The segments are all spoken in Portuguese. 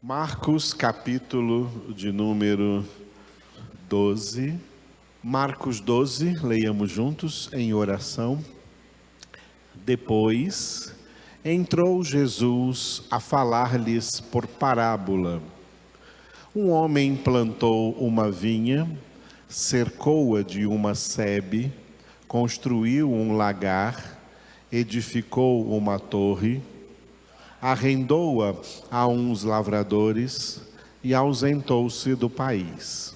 Marcos, capítulo de número 12. Marcos 12, leiamos juntos em oração. Depois, entrou Jesus a falar-lhes por parábola. Um homem plantou uma vinha, cercou-a de uma sebe, construiu um lagar, edificou uma torre, arrendou-a a uns lavradores e ausentou-se do país.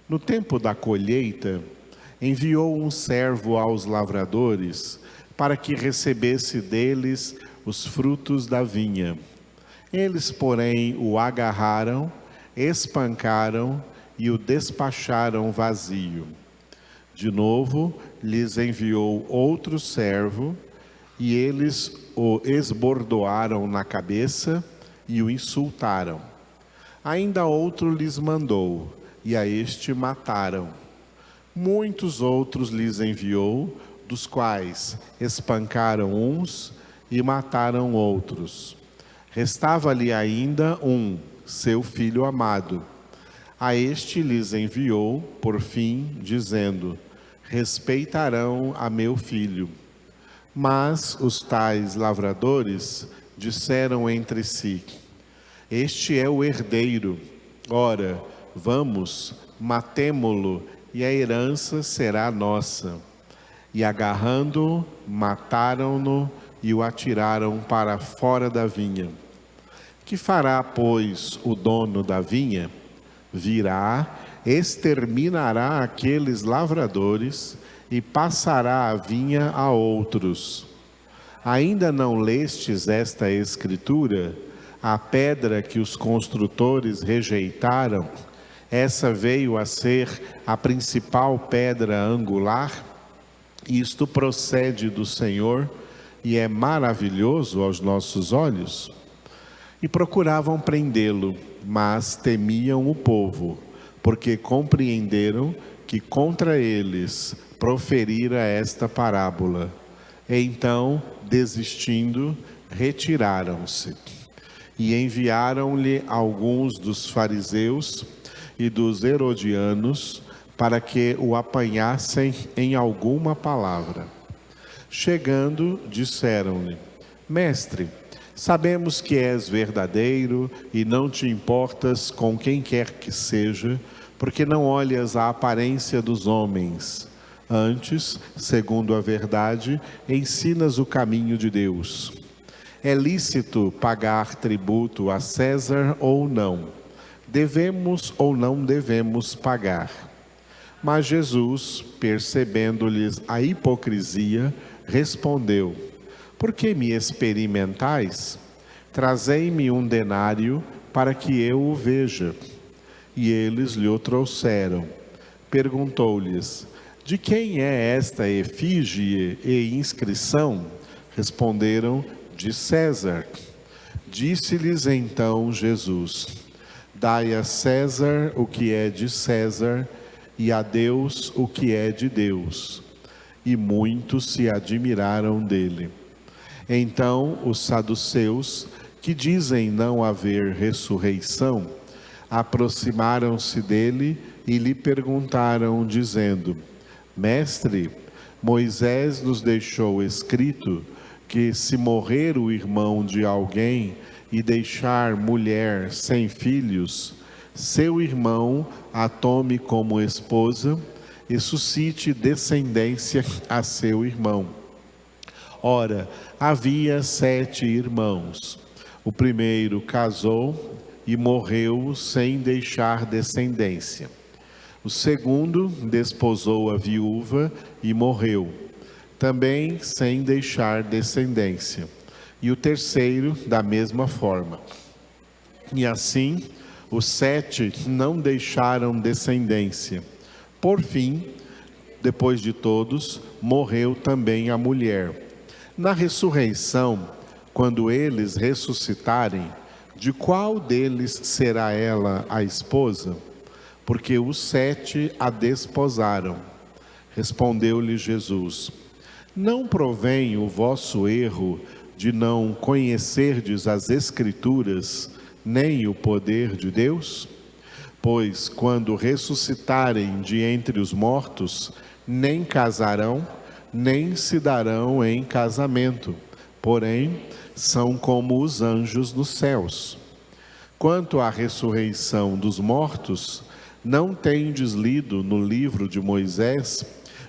No tempo da colheita, enviou um servo aos lavradores para que recebesse deles os frutos da vinha. Eles, porém, o agarraram, espancaram e o despacharam vazio. De novo, lhes enviou outro servo, e eles o esbordoaram na cabeça e o insultaram. Ainda outro lhes mandou, e a este mataram. Muitos outros lhes enviou, dos quais espancaram uns e mataram outros. Restava-lhe ainda um, seu filho amado. A este lhes enviou, por fim, dizendo: respeitarão a meu filho. Mas os tais lavradores disseram entre si: este é o herdeiro. Ora, vamos, matemo-lo, e a herança será nossa. E agarrando-o, mataram-no e o atiraram para fora da vinha. Que fará, pois, o dono da vinha? Virá, exterminará aqueles lavradores e passará a vinha a outros. Ainda não lestes esta escritura? A pedra que os construtores rejeitaram, essa veio a ser a principal pedra angular. Isto procede do Senhor e é maravilhoso aos nossos olhos. E procuravam prendê-lo, mas temiam o povo, porque compreenderam que contra eles proferira esta parábola. Então, desistindo, retiraram-se. E enviaram-lhe alguns dos fariseus e dos herodianos para que o apanhassem em alguma palavra. Chegando, disseram-lhe: Mestre, sabemos que és verdadeiro e não te importas com quem quer que seja, porque não olhas a aparência dos homens. Antes, segundo a verdade, ensinas o caminho de Deus. É lícito pagar tributo a César ou não? Devemos ou não devemos pagar? Mas Jesus, percebendo-lhes a hipocrisia, respondeu: por que me experimentais? Trazei-me um denário para que eu o veja. E eles lhe o trouxeram. Perguntou-lhes: de quem é esta efígie e inscrição? Responderam: de César. Disse-lhes então Jesus: dai a César o que é de César, e a Deus o que é de Deus. E muitos se admiraram dele. Então os saduceus, que dizem não haver ressurreição, aproximaram-se dele e lhe perguntaram, dizendo: Mestre, Moisés nos deixou escrito que, se morrer o irmão de alguém e deixar mulher sem filhos, seu irmão a tome como esposa e suscite descendência a seu irmão. Ora, havia 7 irmãos. O primeiro casou e morreu sem deixar descendência. O segundo desposou a viúva e morreu, também sem deixar descendência. E o terceiro, da mesma forma. E assim, os 7 não deixaram descendência. Por fim, depois de todos, morreu também a mulher. Na ressurreição, quando eles ressuscitarem, de qual deles será ela a esposa? Porque os 7 a desposaram. Respondeu-lhe Jesus: não provém o vosso erro de não conhecerdes as Escrituras, nem o poder de Deus? Pois quando ressuscitarem de entre os mortos, nem casarão, nem se darão em casamento, porém são como os anjos nos céus. Quanto à ressurreição dos mortos, não tendes lido no livro de Moisés,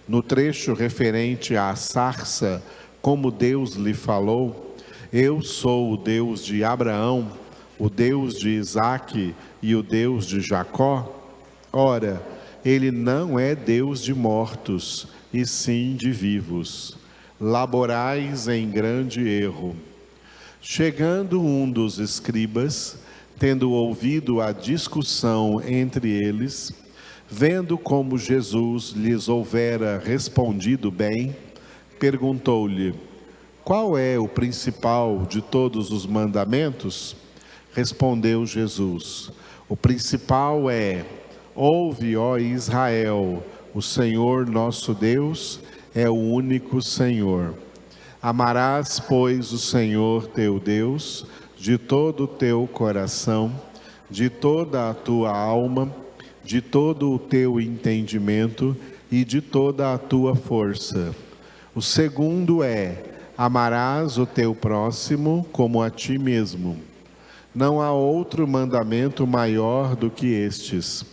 no trecho referente à sarça, como Deus lhe falou: eu sou o Deus de Abraão, o Deus de Isaque e o Deus de Jacó? Ora, ele não é Deus de mortos, e sim de vivos. Laborais em grande erro. Chegando um dos escribas, tendo ouvido a discussão entre eles, vendo como Jesus lhes houvera respondido bem, perguntou-lhe: qual é o principal de todos os mandamentos? Respondeu Jesus: o principal é: ouve, ó Israel, o Senhor nosso Deus é o único Senhor. Amarás, pois, o Senhor teu Deus de todo o teu coração, de toda a tua alma, de todo o teu entendimento e de toda a tua força. O segundo é: amarás o teu próximo como a ti mesmo. Não há outro mandamento maior do que estes.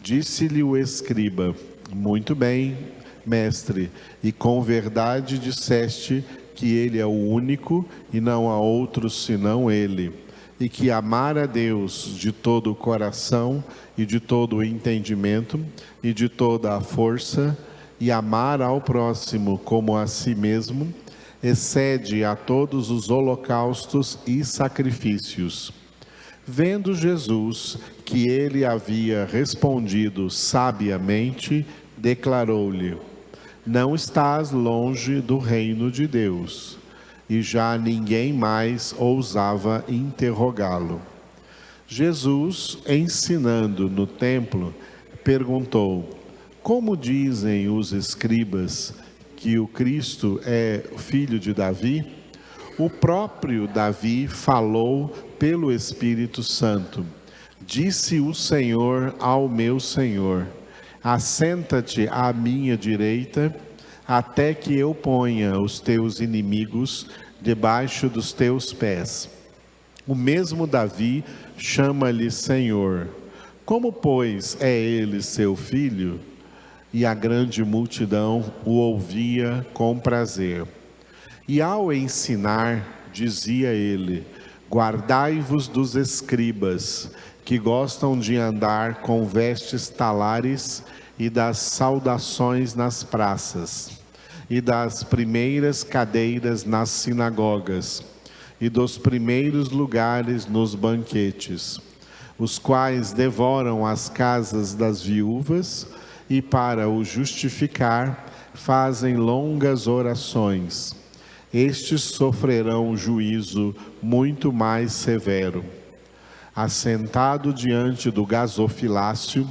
Disse-lhe o escriba: muito bem, mestre, e com verdade disseste que ele é o único e não há outro senão ele, e que amar a Deus de todo o coração e de todo o entendimento e de toda a força, e amar ao próximo como a si mesmo, excede a todos os holocaustos e sacrifícios. Vendo Jesus que ele havia respondido sabiamente, declarou-lhe: não estás longe do reino de Deus. E já ninguém mais ousava interrogá-lo. Jesus, ensinando no templo, perguntou: como dizem os escribas que o Cristo é filho de Davi? O próprio Davi falou pelo Espírito Santo: disse o Senhor ao meu Senhor: assenta-te à minha direita, até que eu ponha os teus inimigos debaixo dos teus pés. O mesmo Davi chama-lhe Senhor. Como, pois, é ele seu filho? E a grande multidão o ouvia com prazer. E ao ensinar, dizia ele: guardai-vos dos escribas, que gostam de andar com vestes talares e das saudações nas praças, e das primeiras cadeiras nas sinagogas, e dos primeiros lugares nos banquetes, os quais devoram as casas das viúvas, e para o justificar fazem longas orações. Estes sofrerão juízo muito mais severo. Assentado diante do gasofilácio,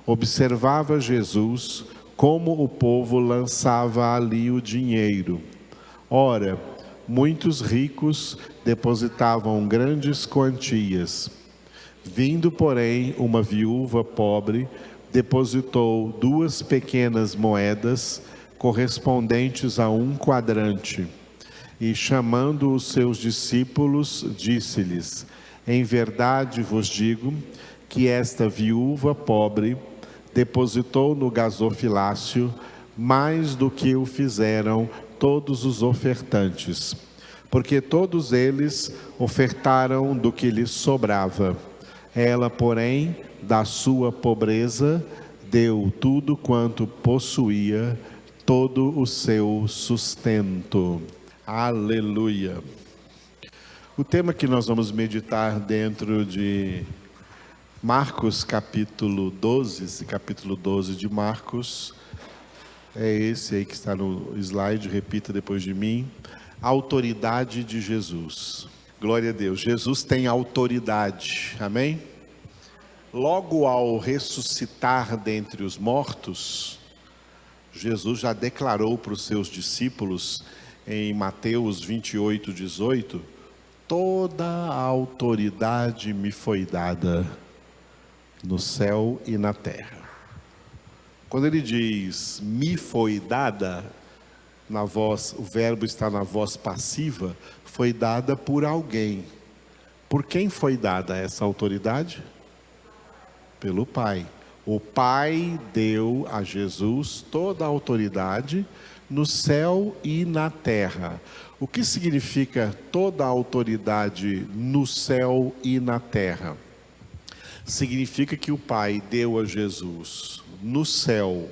observava Jesus como o povo lançava ali o dinheiro. Ora, muitos ricos depositavam grandes quantias. Vindo, porém, uma viúva pobre, depositou 2 pequenas moedas, correspondentes a 1 quadrante. E chamando os seus discípulos, disse-lhes: em verdade vos digo que esta viúva pobre depositou no gasofilácio mais do que o fizeram todos os ofertantes, porque todos eles ofertaram do que lhes sobrava. Ela, porém, da sua pobreza, deu tudo quanto possuía, todo o seu sustento. Aleluia! O tema que nós vamos meditar dentro de Marcos capítulo 12, esse capítulo 12 de Marcos, é esse aí que está no slide, repita depois de mim: a autoridade de Jesus. Glória a Deus, Jesus tem autoridade, amém? Logo ao ressuscitar dentre os mortos, Jesus já declarou para os seus discípulos, em Mateus 28, 18, toda a autoridade me foi dada no céu e na terra. Quando ele diz me foi dada, na voz, o verbo está na voz passiva, foi dada por alguém. Por quem foi dada essa autoridade? Pelo Pai. O Pai deu a Jesus toda a autoridade no céu e na terra. O que significa toda a autoridade no céu e na terra? Significa que o Pai deu a Jesus no céu.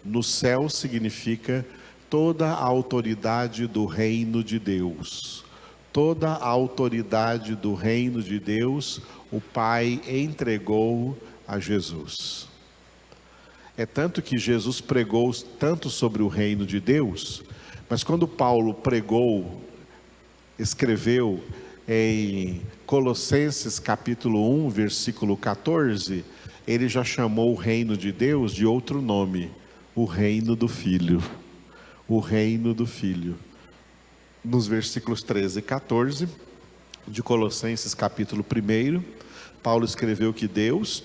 No céu significa toda a autoridade do reino de Deus. Toda a autoridade do reino de Deus, o Pai entregou a Jesus. É tanto que Jesus pregou tanto sobre o reino de Deus, mas quando Paulo pregou, escreveu em Colossenses capítulo 1, versículo 14, ele já chamou o reino de Deus de outro nome, o reino do Filho. O reino do Filho. Nos versículos 13 e 14 de Colossenses capítulo 1, Paulo escreveu que Deus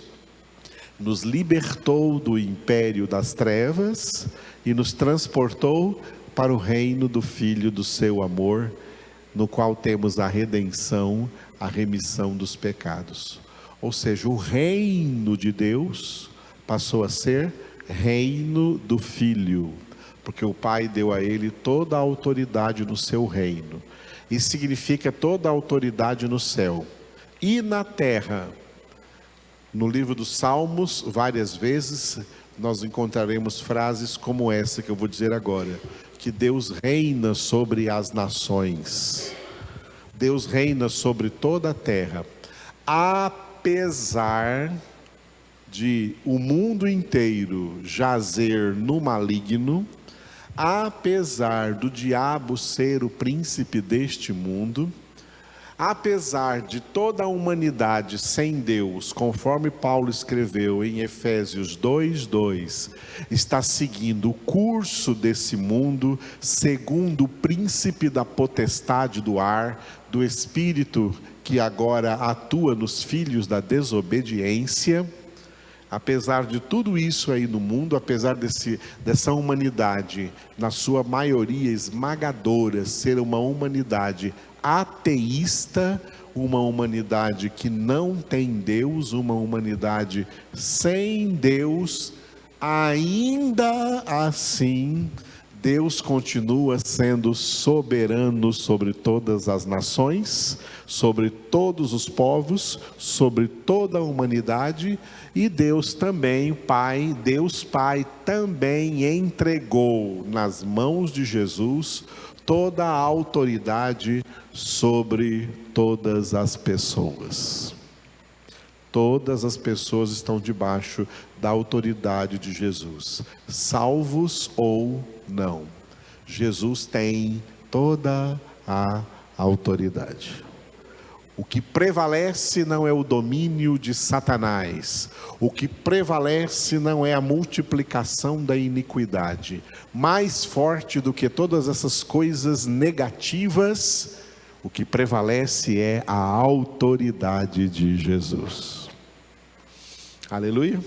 nos libertou do império das trevas e nos transportou para o reino do Filho do seu amor, no qual temos a redenção, a remissão dos pecados. Ou seja, o reino de Deus passou a ser reino do Filho, porque o Pai deu a ele toda a autoridade no seu reino. Isso significa toda a autoridade no céu e na terra. No livro dos Salmos, várias vezes, nós encontraremos frases como essa que eu vou dizer agora, que Deus reina sobre as nações. Deus reina sobre toda a terra. Apesar de o mundo inteiro jazer no maligno, apesar do diabo ser o príncipe deste mundo, apesar de toda a humanidade sem Deus, conforme Paulo escreveu em Efésios 2:2, está seguindo o curso desse mundo, segundo o príncipe da potestade do ar, do espírito que agora atua nos filhos da desobediência. Apesar de tudo isso aí no mundo, apesar dessa humanidade, na sua maioria esmagadora, ser uma humanidade ateísta, uma humanidade que não tem Deus, uma humanidade sem Deus, ainda assim, Deus continua sendo soberano sobre todas as nações, sobre todos os povos, sobre toda a humanidade, e Deus também, Pai, Deus Pai também entregou nas mãos de Jesus toda a autoridade sobre todas as pessoas. Todas as pessoas estão debaixo da autoridade de Jesus, salvos ou não. Jesus tem toda a autoridade. O que prevalece não é o domínio de Satanás. O que prevalece não é a multiplicação da iniquidade. Mais forte do que todas essas coisas negativas, o que prevalece é a autoridade de Jesus. Aleluia.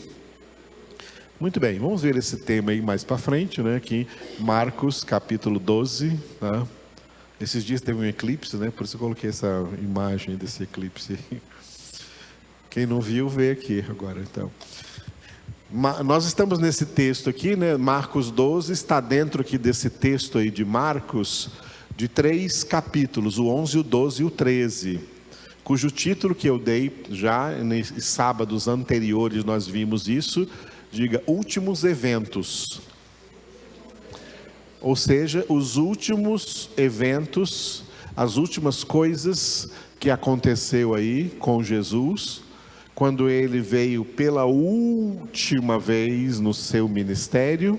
Muito bem, vamos ver esse tema aí mais para frente, né? Aqui, Marcos capítulo 12, tá? Esses dias teve um eclipse, né? Por isso eu coloquei essa imagem desse eclipse. Quem não viu, vê aqui agora, então. Nós estamos nesse texto aqui, né? Marcos 12 está dentro aqui desse texto aí de Marcos, de 3 capítulos, o 11, o 12 e o 13, cujo título que eu dei já em sábados anteriores nós vimos isso, diga, últimos eventos. Ou seja, os últimos eventos, as últimas coisas que aconteceu aí com Jesus, quando ele veio pela última vez no seu ministério,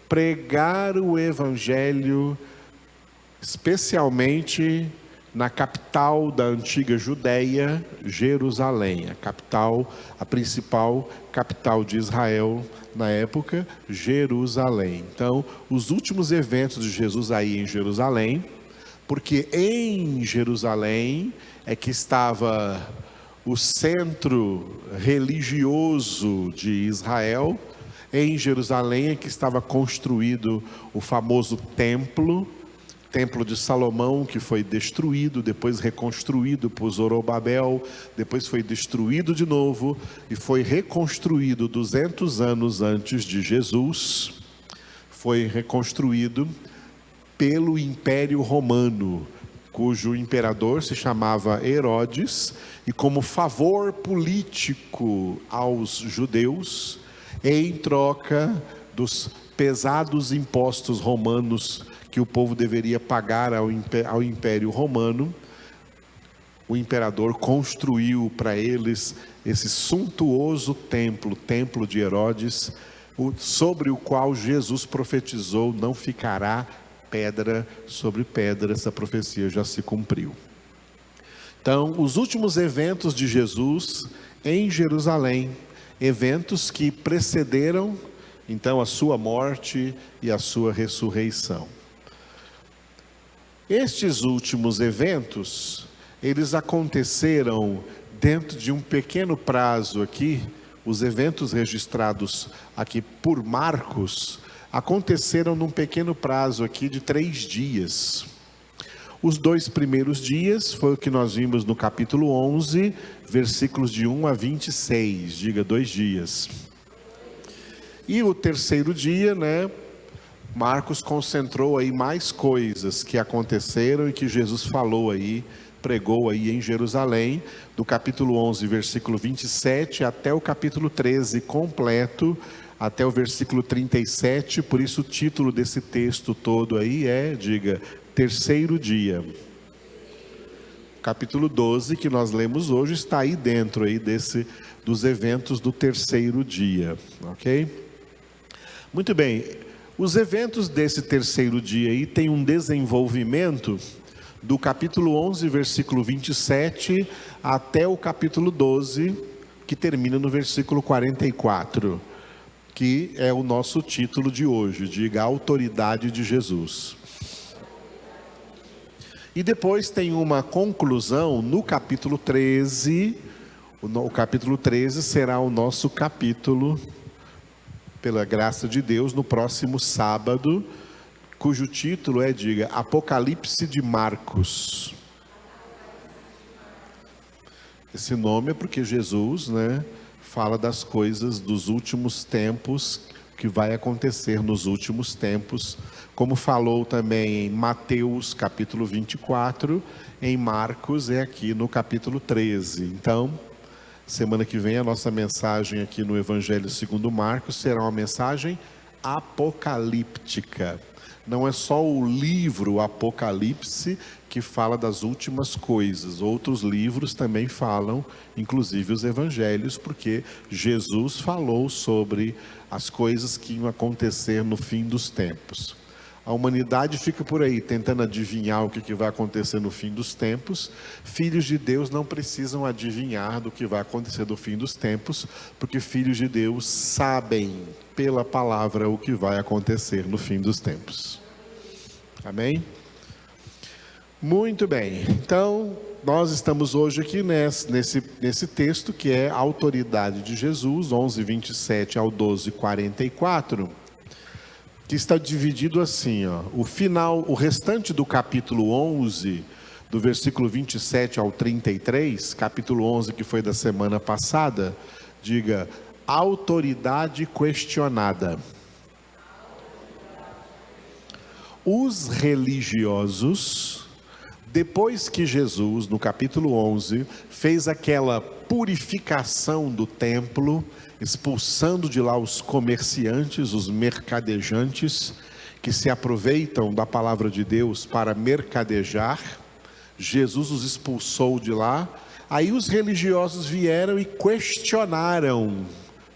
pregar o evangelho, especialmente na capital da antiga Judéia, Jerusalém, a principal capital de Israel na época, Jerusalém. Então, os últimos eventos de Jesus aí em Jerusalém, porque em Jerusalém é que estava o centro religioso de Israel. Em Jerusalém é que estava construído o famoso templo de Salomão, que foi destruído, depois reconstruído por Zorobabel, depois foi destruído de novo e foi reconstruído 200 anos antes de Jesus. Foi reconstruído pelo Império Romano, cujo imperador se chamava Herodes, e como favor político aos judeus, em troca dos pesados impostos romanos que o povo deveria pagar ao Império Romano, o imperador construiu para eles esse suntuoso templo de Herodes, sobre o qual Jesus profetizou: não ficará pedra sobre pedra. Essa profecia já se cumpriu. Então, os últimos eventos de Jesus em Jerusalém, eventos que precederam então a sua morte e a sua ressurreição. Estes últimos eventos, eles aconteceram dentro de um pequeno prazo aqui. Os eventos registrados aqui por Marcos aconteceram num pequeno prazo aqui de 3 dias. Os 2 primeiros dias foi o que nós vimos no capítulo 11, versículos de 1 a 26, diga 2 dias. E o terceiro dia, Marcos concentrou aí mais coisas que aconteceram e que Jesus falou aí, pregou aí em Jerusalém, do capítulo 11, versículo 27, até o capítulo 13 completo, até o versículo 37, por isso o título desse texto todo aí diga, terceiro dia. Capítulo 12, que nós lemos hoje, está aí dentro aí dos eventos do terceiro dia, ok? Muito bem, os eventos desse terceiro dia aí têm um desenvolvimento do capítulo 11, versículo 27, até o capítulo 12, que termina no versículo 44, que é o nosso título de hoje, diga, a autoridade de Jesus. E depois tem uma conclusão no capítulo 13, o capítulo 13 será o nosso capítulo, pela graça de Deus, no próximo sábado, cujo título diga, Apocalipse de Marcos. Esse nome é porque Jesus, fala das coisas dos últimos tempos, que vai acontecer nos últimos tempos, como falou também em Mateus capítulo 24, em Marcos aqui no capítulo 13. Então, semana que vem a nossa mensagem aqui no Evangelho segundo Marcos será uma mensagem apocalíptica. Não é só o livro Apocalipse que fala das últimas coisas, outros livros também falam, inclusive os evangelhos, porque Jesus falou sobre as coisas que iam acontecer no fim dos tempos. A humanidade fica por aí tentando adivinhar o que vai acontecer no fim dos tempos. Filhos de Deus não precisam adivinhar do que vai acontecer no fim dos tempos, porque filhos de Deus sabem pela palavra o que vai acontecer no fim dos tempos. Amém? Muito bem, então nós estamos hoje aqui nesse texto que é a autoridade de Jesus, 11, 27 ao 12, 44, que está dividido assim, o restante do capítulo 11, do versículo 27 ao 33, capítulo 11 que foi da semana passada, diga, autoridade questionada. Os religiosos, depois que Jesus, no capítulo 11, fez aquela purificação do templo, expulsando de lá os comerciantes, os mercadejantes, que se aproveitam da palavra de Deus para mercadejar, Jesus os expulsou de lá. Aí os religiosos vieram e questionaram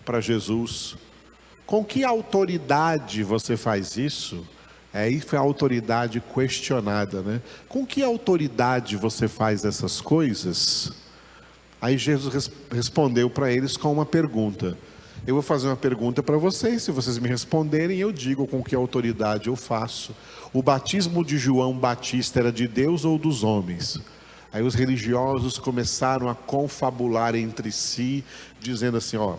para Jesus, com que autoridade você faz isso? Aí foi a autoridade questionada, Com que autoridade você faz essas coisas? Aí Jesus respondeu para eles com uma pergunta: Eu vou fazer uma pergunta para vocês, se vocês me responderem, eu digo com que autoridade eu faço. O batismo de João Batista era de Deus ou dos homens? Aí os religiosos começaram a confabular entre si, dizendo assim, ó,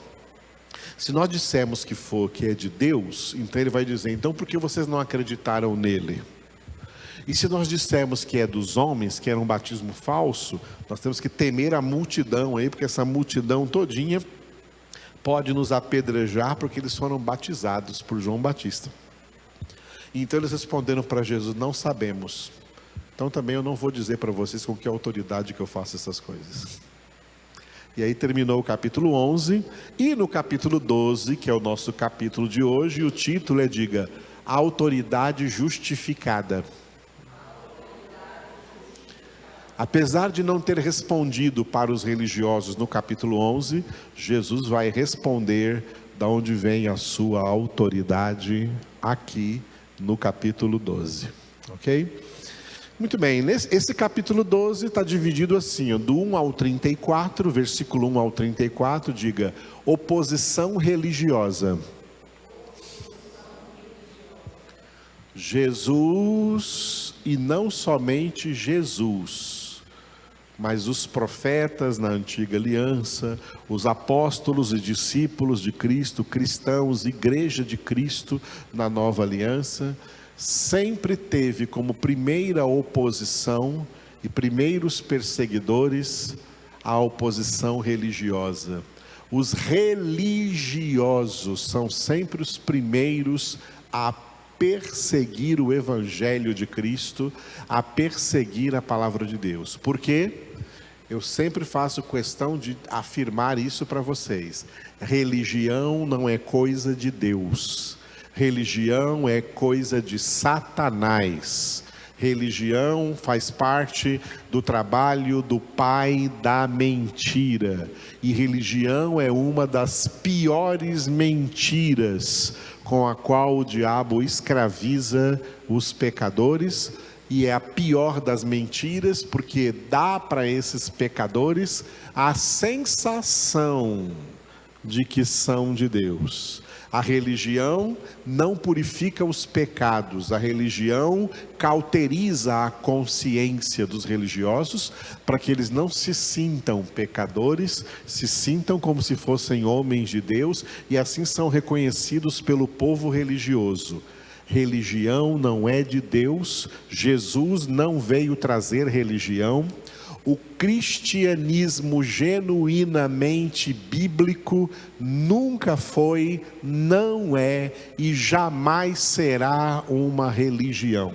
se nós dissermos que é de Deus, então ele vai dizer, então por que vocês não acreditaram nele? E se nós dissermos que é dos homens, que era um batismo falso, nós temos que temer a multidão aí, porque essa multidão todinha pode nos apedrejar, porque eles foram batizados por João Batista. Então eles responderam para Jesus, não sabemos. Então também eu não vou dizer para vocês com que autoridade que eu faço essas coisas. E aí terminou o capítulo 11, e no capítulo 12, que é o nosso capítulo de hoje, o título é, diga, autoridade justificada. Apesar de não ter respondido para os religiosos no capítulo 11, Jesus vai responder da onde vem a sua autoridade aqui no capítulo 12, ok? Muito bem, esse capítulo 12 está dividido assim, ó, do 1 ao 34, versículo 1 ao 34, diga, oposição religiosa. Jesus, e não somente Jesus, mas os profetas na antiga aliança, os apóstolos e discípulos de Cristo, cristãos, igreja de Cristo na nova aliança, sempre teve como primeira oposição e primeiros perseguidores a oposição religiosa. Os religiosos são sempre os primeiros a perseguir o Evangelho de Cristo, a perseguir a palavra de Deus. Por quê? Eu sempre faço questão de afirmar isso para vocês. Religião não é coisa de Deus. Religião é coisa de Satanás. Religião faz parte do trabalho do pai da mentira. E religião é uma das piores mentiras com a qual o diabo escraviza os pecadores. E é a pior das mentiras, porque dá para esses pecadores a sensação de que são de Deus. A religião não purifica os pecados, a religião cauteriza a consciência dos religiosos, para que eles não se sintam pecadores, se sintam como se fossem homens de Deus, e assim são reconhecidos pelo povo religioso. Religião não é de Deus, Jesus não veio trazer religião. O cristianismo genuinamente bíblico nunca foi, não é e jamais será uma religião.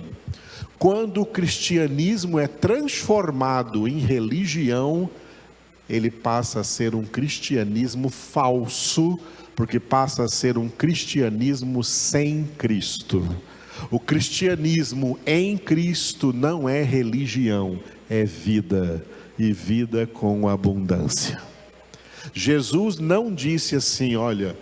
Quando o cristianismo é transformado em religião, ele passa a ser um cristianismo falso, porque passa a ser um cristianismo sem Cristo. O cristianismo em Cristo não é religião, é vida, e vida com abundância. Jesus não disse assim, olha,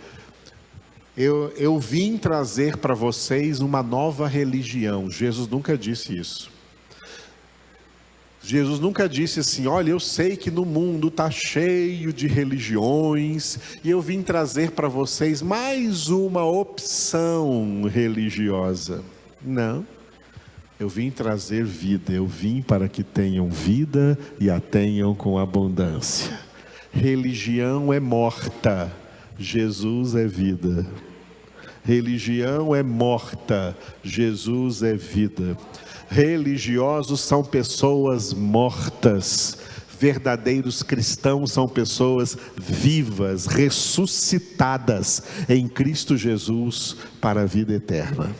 eu vim trazer para vocês uma nova religião. Jesus nunca disse isso. Jesus nunca disse assim, olha, eu sei que no mundo está cheio de religiões, e eu vim trazer para vocês mais uma opção religiosa. Não. Eu vim trazer vida, eu vim para que tenham vida e a tenham com abundância. Religião é morta, Jesus é vida. Religião é morta, Jesus é vida. Religiosos são pessoas mortas, verdadeiros cristãos são pessoas vivas, ressuscitadas em Cristo Jesus para a vida eterna.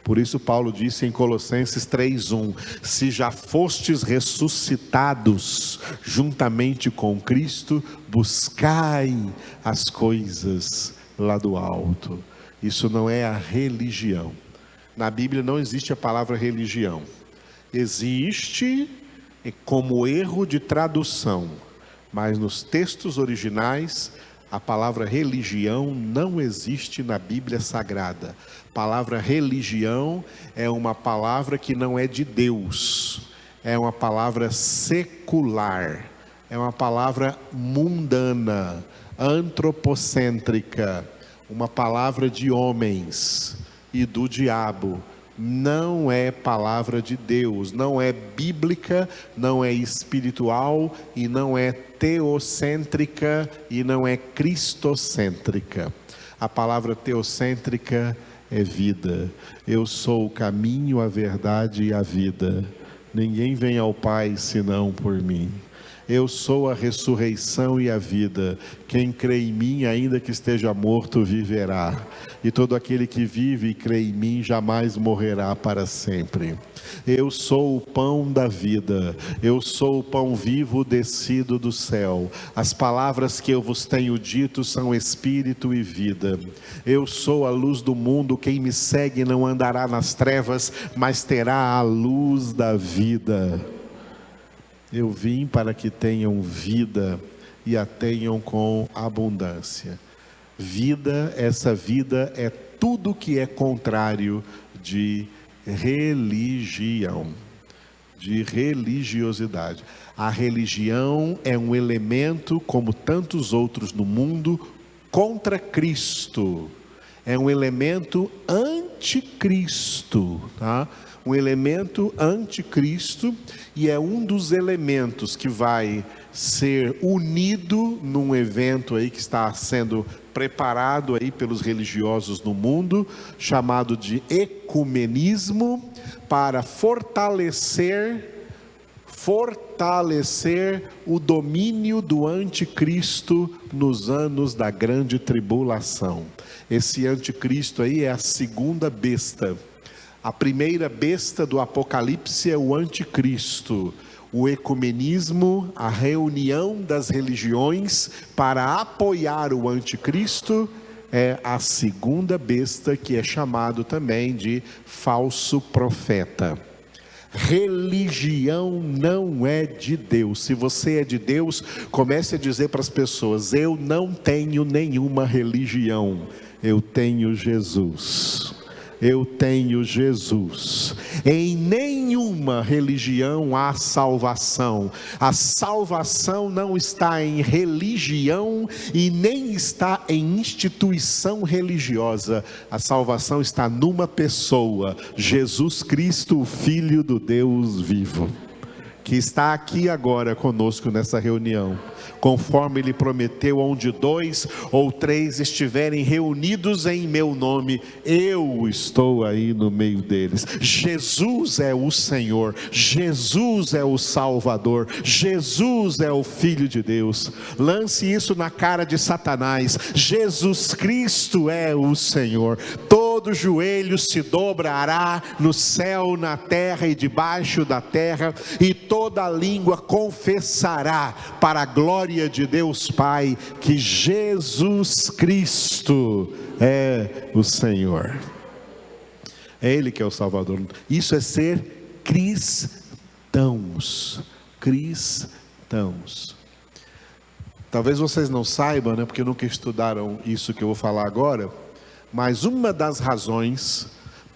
Por isso Paulo disse em Colossenses 3:1, se já fostes ressuscitados juntamente com Cristo, buscai as coisas lá do alto. Isso não é a religião. Na Bíblia não existe a palavra religião. Existe como erro de tradução, mas nos textos originais, a palavra religião não existe na Bíblia Sagrada. A palavra religião é uma palavra que não é de Deus, é uma palavra secular, é uma palavra mundana. antropocêntrica, uma palavra de homens e do diabo. Não é palavra de Deus, não é bíblica, não é espiritual e não é teocêntrica e não é cristocêntrica. A palavra teocêntrica é vida. Eu sou o caminho, a verdade e a vida. Ninguém vem ao Pai senão por mim. Eu sou a ressurreição e a vida. Quem crê em mim, ainda que esteja morto, viverá. E todo aquele que vive e crê em mim, jamais morrerá para sempre. Eu sou o pão da vida. Eu sou o pão vivo descido do céu. As palavras que eu vos tenho dito são espírito e vida. Eu sou a luz do mundo. Quem me segue não andará nas trevas, mas terá a luz da vida. Eu vim para que tenham vida e a tenham com abundância. Vida, essa vida é tudo que é contrário de religião, de religiosidade. A religião é um elemento, como tantos outros no mundo, contra Cristo. É um elemento anticristo, tá? Um elemento anticristo, e é um dos elementos que vai ser unido num evento aí que está sendo preparado aí pelos religiosos no mundo, chamado de ecumenismo, para fortalecer o domínio do anticristo nos anos da grande tribulação. Esse anticristo aí é a segunda besta. A primeira besta do Apocalipse é o anticristo. O ecumenismo, a reunião das religiões para apoiar o anticristo, é a segunda besta, que é chamado também de falso profeta. Religião não é de Deus. Se você é de Deus, comece a dizer para as pessoas: eu não tenho nenhuma religião, eu tenho Jesus. Eu tenho Jesus. Em nenhuma religião há salvação. A salvação não está em religião e nem está em instituição religiosa. A salvação está numa pessoa, Jesus Cristo, o Filho do Deus vivo, que está aqui agora conosco nessa reunião. Conforme Ele prometeu, onde 2 ou 3 estiverem reunidos em meu nome, eu estou aí no meio deles. Jesus é o Senhor, Jesus é o Salvador, Jesus é o Filho de Deus. Lance isso na cara de Satanás: Jesus Cristo é o Senhor. Todo joelho se dobrará no céu, na terra e debaixo da terra, e toda língua confessará para a glória de Deus Pai que Jesus Cristo é o Senhor. É Ele que é o Salvador. Isso é ser cristãos. Cristãos. Talvez vocês não saibam, né, porque nunca estudaram isso que eu vou falar agora, mas uma das razões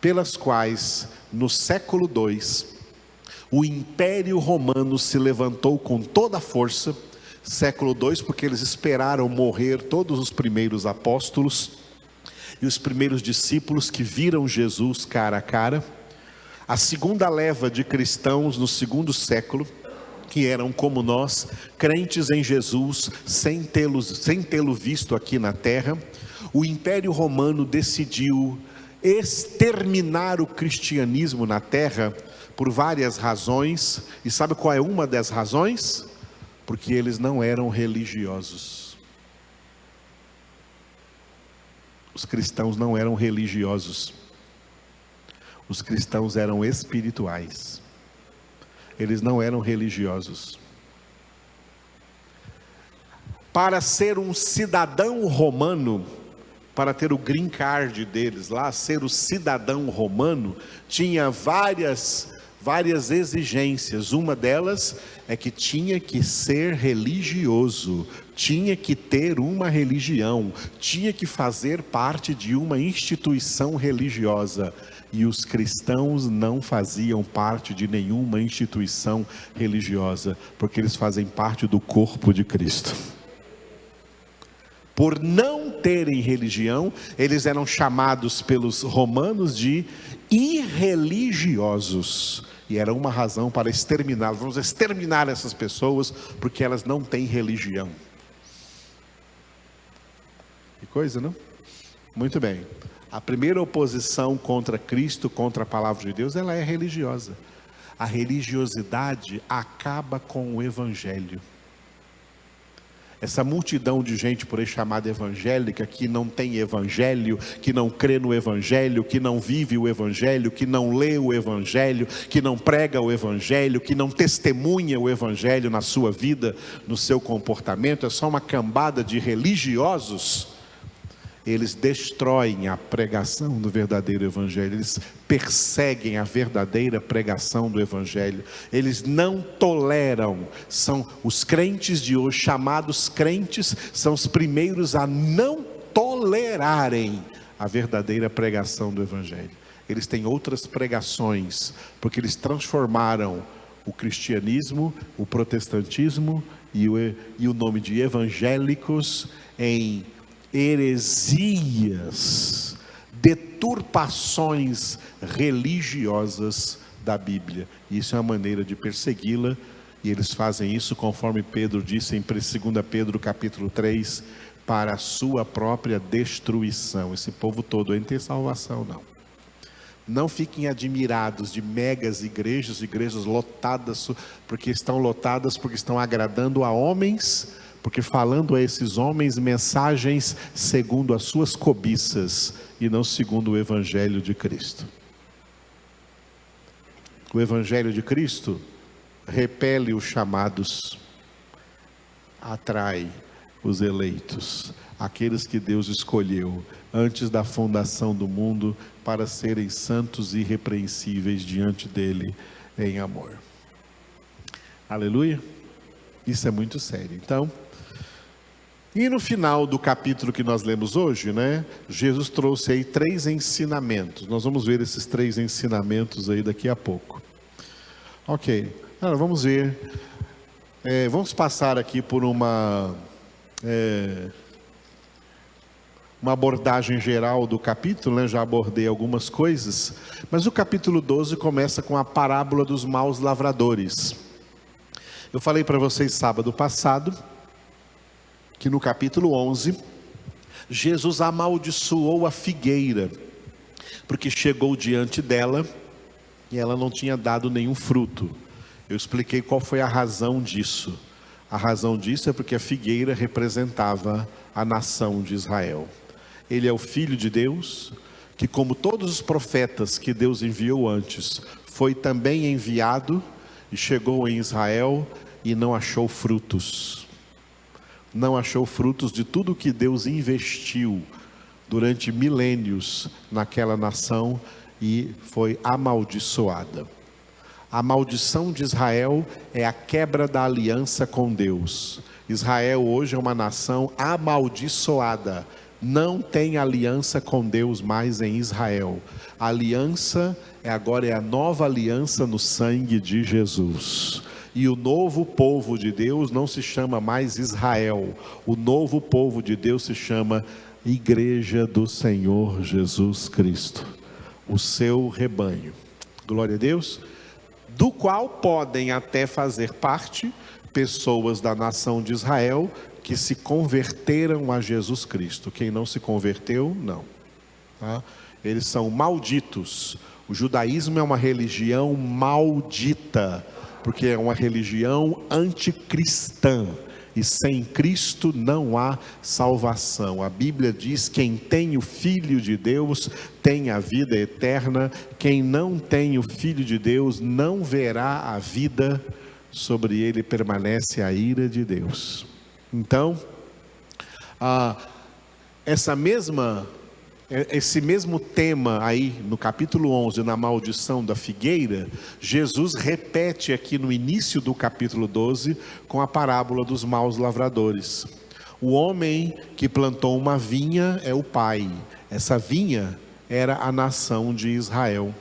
pelas quais no século II o Império Romano se levantou com toda a força, século II, porque eles esperaram morrer todos os primeiros apóstolos e os primeiros discípulos que viram Jesus cara a cara. A segunda leva de cristãos no segundo século, que eram como nós, crentes em Jesus, sem tê-lo visto aqui na terra. O Império Romano decidiu exterminar o cristianismo na terra por várias razões. E sabe qual é uma das razões? Porque eles não eram religiosos. Os cristãos não eram religiosos. Os cristãos eram espirituais. Eles não eram religiosos. Para ser um cidadão romano, para ter o green card deles lá, ser o cidadão romano, tinha várias exigências. Uma delas é que tinha que ser religioso, tinha que ter uma religião, tinha que fazer parte de uma instituição religiosa. E os cristãos não faziam parte de nenhuma instituição religiosa, porque eles fazem parte do corpo de Cristo. Por não terem religião, eles eram chamados pelos romanos de irreligiosos. E era uma razão para exterminá-los. Vamos exterminar essas pessoas porque elas não têm religião. Que coisa, não? Muito bem. A primeira oposição contra Cristo, contra a palavra de Deus, ela é religiosa. A religiosidade acaba com o evangelho. Essa multidão de gente por aí chamada evangélica, que não tem evangelho, que não crê no evangelho, que não vive o evangelho, que não lê o evangelho, que não prega o evangelho, que não testemunha o evangelho na sua vida, no seu comportamento, é só uma cambada de religiosos. Eles destroem a pregação do verdadeiro evangelho, eles perseguem a verdadeira pregação do evangelho, eles não toleram. São os crentes de hoje, chamados crentes, são os primeiros a não tolerarem a verdadeira pregação do evangelho. Eles têm outras pregações, porque eles transformaram o cristianismo, o protestantismo e o nome de evangélicos em heresias, deturpações religiosas da Bíblia. Isso é uma maneira de persegui-la, e eles fazem isso, conforme Pedro disse em 2 Pedro capítulo 3, para a sua própria destruição. Esse povo todo não tem salvação, não. Não fiquem admirados de megas igrejas lotadas, porque estão agradando a homens, porque falando a esses homens mensagens segundo as suas cobiças e não segundo o evangelho de Cristo. O evangelho de Cristo repele os chamados, atrai os eleitos, aqueles que Deus escolheu antes da fundação do mundo para serem santos e irrepreensíveis diante dele em amor. Aleluia? Isso é muito sério. Então, e no final do capítulo que nós lemos hoje, Jesus trouxe aí 3 ensinamentos. Nós vamos ver esses 3 ensinamentos aí daqui a pouco. Ok, agora vamos ver. Vamos passar aqui por uma abordagem geral do capítulo, já abordei algumas coisas, mas o capítulo 12 começa com a parábola dos maus lavradores. Eu falei para vocês sábado passado, que no capítulo 11, Jesus amaldiçoou a figueira, porque chegou diante dela, e ela não tinha dado nenhum fruto. Eu expliquei qual foi a razão disso. A razão disso é porque a figueira representava a nação de Israel. Ele é o Filho de Deus, que como todos os profetas que Deus enviou antes, foi também enviado, e chegou em Israel, e não achou frutos. Não achou frutos de tudo que Deus investiu durante milênios naquela nação, e foi amaldiçoada. A maldição de Israel é a quebra da aliança com Deus. Israel hoje é uma nação amaldiçoada. Não tem aliança com Deus mais em Israel. A aliança agora é a nova aliança no sangue de Jesus. E o novo povo de Deus não se chama mais Israel. O novo povo de Deus se chama Igreja do Senhor Jesus Cristo, o seu rebanho. Glória a Deus. Do qual podem até fazer parte pessoas da nação de Israel que se converteram a Jesus Cristo. Quem não se converteu, não. Tá? Eles são malditos. O judaísmo é uma religião maldita, porque é uma religião anticristã, e sem Cristo não há salvação. A Bíblia diz: quem tem o Filho de Deus tem a vida eterna, quem não tem o Filho de Deus não verá a vida, sobre ele permanece a ira de Deus. Então, esse mesmo tema aí no capítulo 11, na maldição da figueira, Jesus repete aqui no início do capítulo 12 com a parábola dos maus lavradores. O homem que plantou uma vinha é o pai. Essa vinha era a nação de Israel.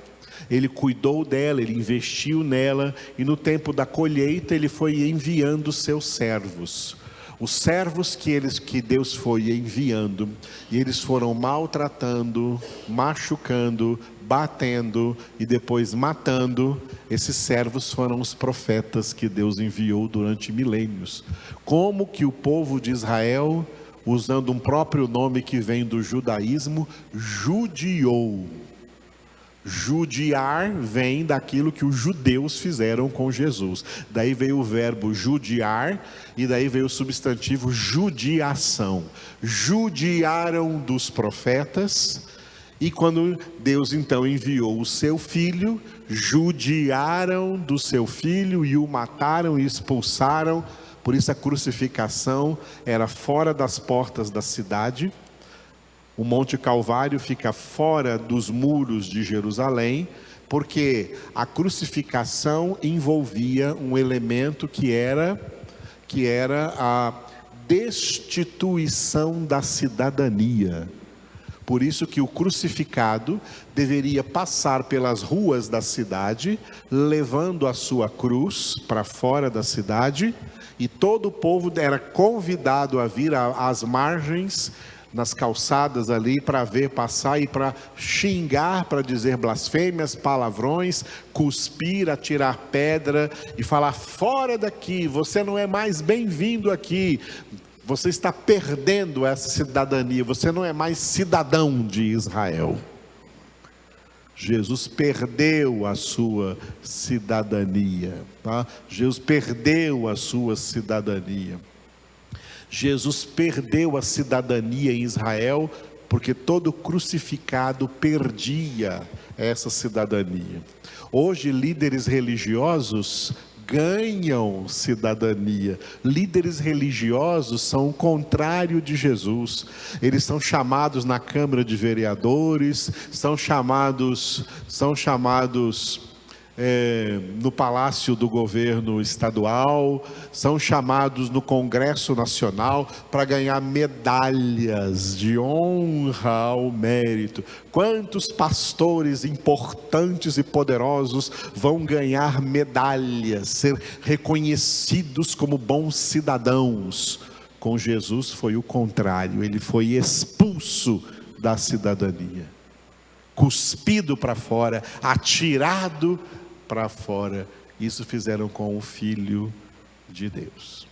Ele cuidou dela, ele investiu nela, e no tempo da colheita ele foi enviando seus servos. Os servos que Deus foi enviando, e eles foram maltratando, machucando, batendo e depois matando, esses servos foram os profetas que Deus enviou durante milênios. Como que o povo de Israel, usando um próprio nome que vem do judaísmo, judiou. Judiar vem daquilo que os judeus fizeram com Jesus. Daí veio o verbo judiar, e daí veio o substantivo judiação. Judiaram dos profetas, e quando Deus então enviou o seu filho, judiaram do seu filho e o mataram e expulsaram. Por isso a crucificação era fora das portas da cidade. O Monte Calvário fica fora dos muros de Jerusalém, porque a crucificação envolvia um elemento que era a destituição da cidadania. Por isso que o crucificado deveria passar pelas ruas da cidade, levando a sua cruz para fora da cidade, e todo o povo era convidado a vir às margens, nas calçadas ali, para ver passar e para xingar, para dizer blasfêmias, palavrões, cuspir, atirar pedra e falar: fora daqui, você não é mais bem-vindo aqui, você está perdendo essa cidadania, você não é mais cidadão de Israel. Jesus perdeu a sua cidadania, tá? Jesus perdeu a sua cidadania. Jesus perdeu a cidadania em Israel, porque todo crucificado perdia essa cidadania. Hoje, líderes religiosos ganham cidadania. Líderes religiosos são o contrário de Jesus. Eles são chamados na Câmara de Vereadores, são chamados no Palácio do Governo Estadual, são chamados no Congresso Nacional para ganhar medalhas de honra ao mérito. Quantos pastores importantes e poderosos vão ganhar medalhas, ser reconhecidos como bons cidadãos? Com Jesus foi o contrário, ele foi expulso da cidadania, cuspido para fora, atirado para fora. Isso fizeram com o Filho de Deus.